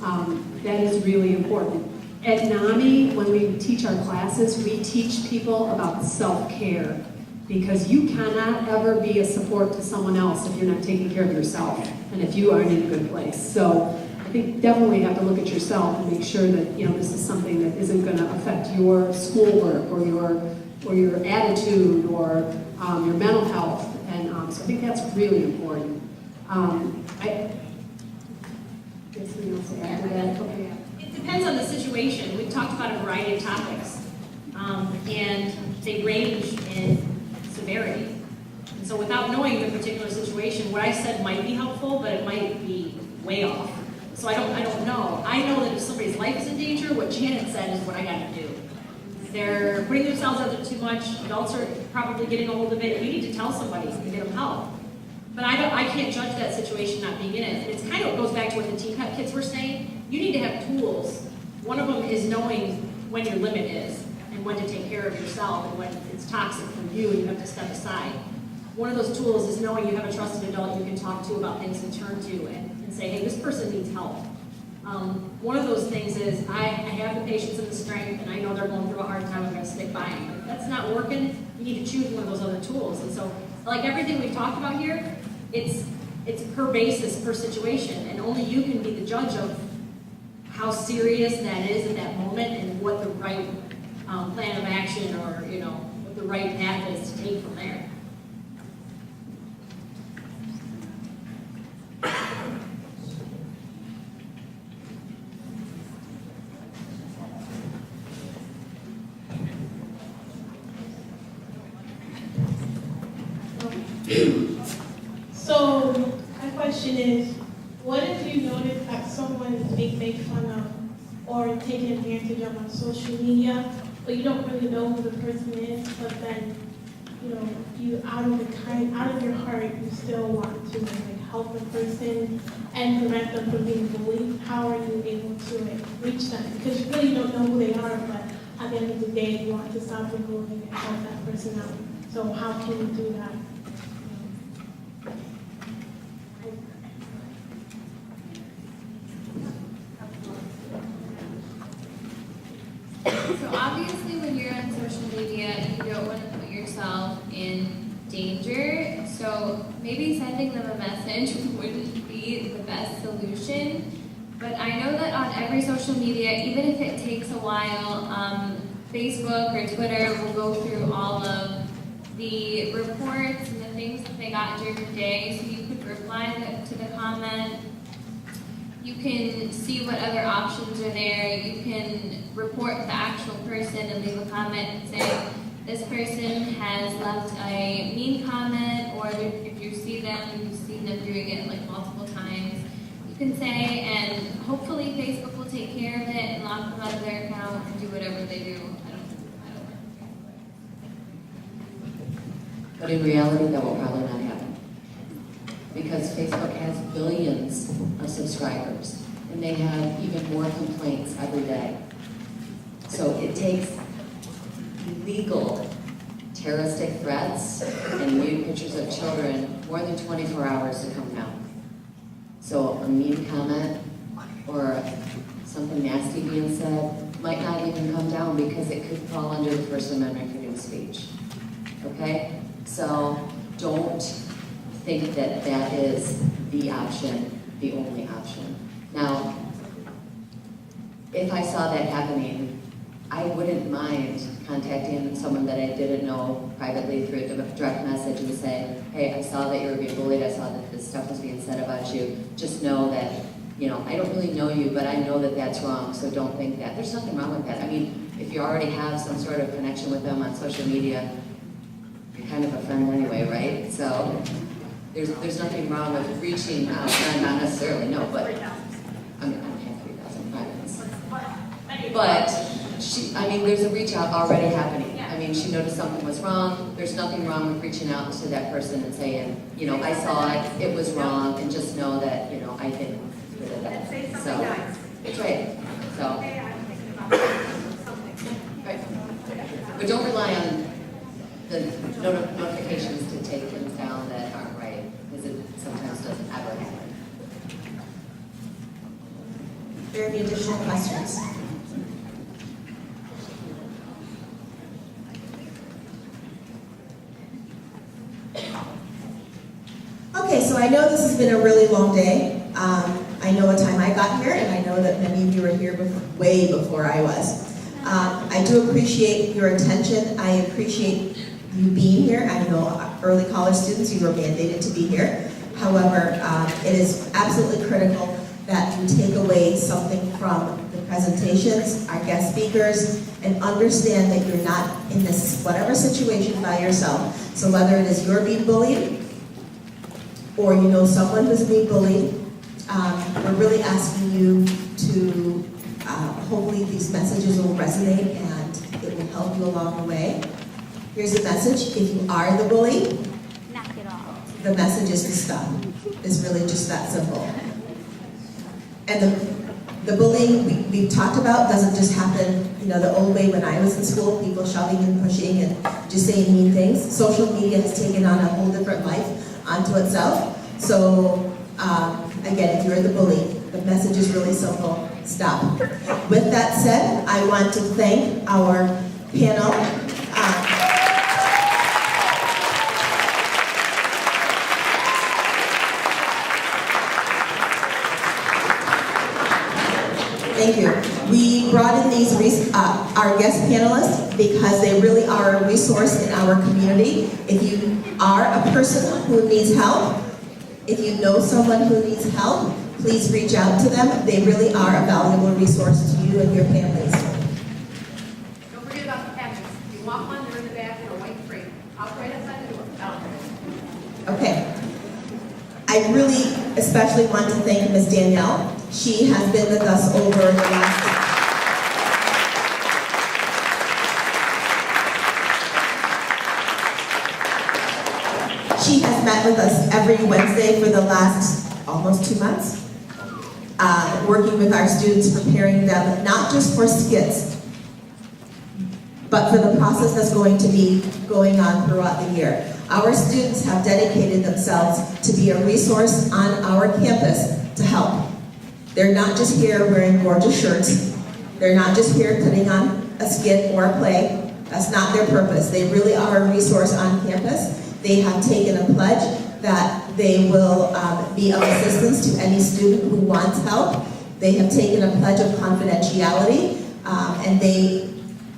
Speaker 16: That is really important. At NAMI, when we teach our classes, we teach people about self-care because you cannot ever be a support to someone else if you're not taking care of yourself and if you aren't in a good place. So I think definitely have to look at yourself and make sure that this is something that isn't going to affect your schoolwork or your attitude or your mental health. And so I think that's really important.
Speaker 17: It depends on the situation. We've talked about a variety of topics, and they range in severity. And so without knowing the particular situation, what I said might be helpful, but it might be way off. So I don't know. I know that if somebody's life is in danger, what Janet said is what I got to do. They're putting themselves out there too much. Adults are probably getting a hold of it. You need to tell somebody and get them help. But I can't judge that situation not being in it. It's kind of goes back to what the Teen Pep kids were saying. You need to have tools. One of them is knowing when your limit is and when to take care of yourself and when it's toxic for you and you have to step aside. One of those tools is knowing you have a trusted adult you can talk to about things and turn to and say, hey, this person needs help. One of those things is I have the patience and the strength and I know they're going through a hard time, I'm going to stick by them. If that's not working, you need to choose one of those other tools. And so, like everything we've talked about here, it's per basis, per situation, and only you can be the judge of how serious that is at that moment and what the right plan of action or what the right path is to take from there.
Speaker 8: So my question is, what if you notice that someone is being made fun of or taken advantage of on social media, but you don't really know who the person is, but then you out of your heart you still want to help the person and prevent them from being bullied? How are you able to reach them? Because you really don't know who they are, but at the end of the day you want to stop the bullying and help that person out. So how can you do that?
Speaker 2: So obviously when you're on social media, you don't want to put yourself in danger. So maybe sending them a message wouldn't be the best solution. But I know that on every social media, even if it takes a while, Facebook or Twitter will go through all of the reports and the things that they got during the day. So you could reply to the comment. You can see what other options are there. You can report the actual person and leave a comment and say, this person has left a mean comment, or if you see them, you've seen them doing it like multiple times, you can say, and hopefully Facebook will take care of it and lock them out of their account and do whatever they do.
Speaker 18: But in reality, that will probably not happen. Because Facebook has billions of subscribers, and they have even more complaints every day. So it takes illegal, terroristic threats and nude pictures of children more than 24 hours to come down. So a mean comment or something nasty being said might not even come down because it could fall under the First Amendment freedom of speech. Okay? So don't think that that is the option, the only option. Now, if I saw that happening, I wouldn't mind contacting someone that I didn't know privately through a direct message and say, hey, I saw that you were being bullied, I saw that this stuff was being said about you. Just know that, you know, I don't really know you, but I know that that's wrong, so don't think that. There's nothing wrong with that. I mean, if you already have some sort of connection with them on social media, you're kind of a friend anyway, right? So there's nothing wrong with reaching out, not necessarily, no, but I mean, I don't have 3,000 friends. But there's a reach out already happening. I mean, she noticed something was wrong. There's nothing wrong with reaching out to that person and saying, you know, I saw it, it was wrong, and just know that, you know, I didn't. So, it's right. So, right. But don't rely on the notifications to take things down that aren't right, because it sometimes doesn't ever happen.
Speaker 15: There any additional questions? Okay, so I know this has been a really long day. I know what time I got here, and I know that many of you were here way before I was. I do appreciate your attention. I appreciate you being here. I know early college students, you were mandated to be here. However, it is absolutely critical that you take away something from the presentations, our guest speakers, and understand that you're not in this whatever situation by yourself. So whether it is you're being bullied, or you know someone who's being bullied, we're really asking you to, hopefully these messages will resonate and it will help you along the way. Here's a message: if you are the bully, knock it off. The message is to stop. It's really just that simple. And the bullying we've talked about doesn't just happen, you know, the old way when I was in school, people shoving and pushing and just saying mean things. Social media has taken on a whole different life onto itself. So, again, if you're the bully, the message is really simple: stop. With that said, I want to thank our panel. Thank you. We brought in these our guest panelists because they really are a resource in our community. If you are a person who needs help, if you know someone who needs help, please reach out to them. They really are a valuable resource to you and your families.
Speaker 10: Don't forget about the packets. If you want one, they're in the back in a white crate. I'll right outside the door.
Speaker 15: Okay. I really especially want to thank Ms. Danielle. She has been with us over the last... She has met with us every Wednesday for the last almost 2 months, working with our students, preparing them not just for skits, but for the process that's going to be going on throughout the year. Our students have dedicated themselves to be a resource on our campus to help. They're not just here wearing gorgeous shirts. They're not just here putting on a skit or a play. That's not their purpose. They really are a resource on campus. They have taken a pledge that they will be of assistance to any student who wants help. They have taken a pledge of confidentiality, and they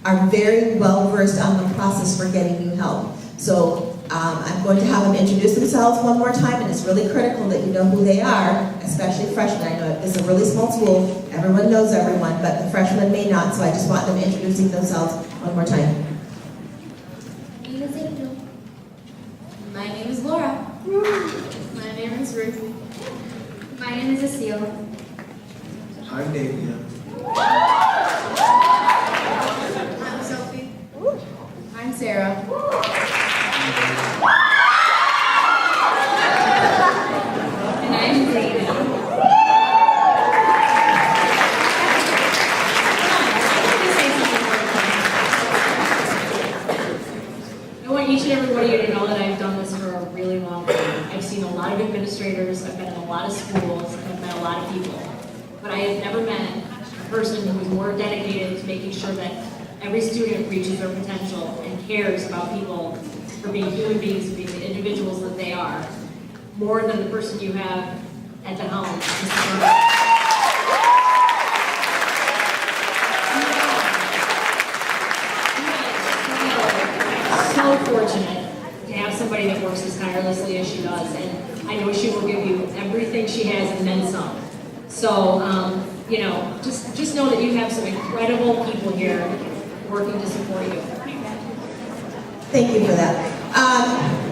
Speaker 15: are very well versed on the process for getting you help. So I'm going to have them introduce themselves one more time, and it's really critical that you know who they are, especially freshmen. I know it's a really small school, everyone knows everyone, but the freshmen may not, so I just want them introducing themselves one more time.
Speaker 12: My name is Angel. My name is Laura. My name is Ruth. My name is Cecile.
Speaker 5: I'm Davia.
Speaker 6: I'm Sophie.
Speaker 12: I'm Sarah. And I'm Zayden.
Speaker 9: No one administrators, I've been in a lot of schools, and I've met a lot of people. But I have never met a person who is more dedicated to making sure that every student reaches their potential and cares about people for being human beings, being the individuals that they are, more than the person you have at the helm. So fortunate to have somebody that works as tirelessly as she does, and I know she will give you everything she has and then some. So, you know, just know that you have some incredible people here working to support you.
Speaker 15: Thank you for that.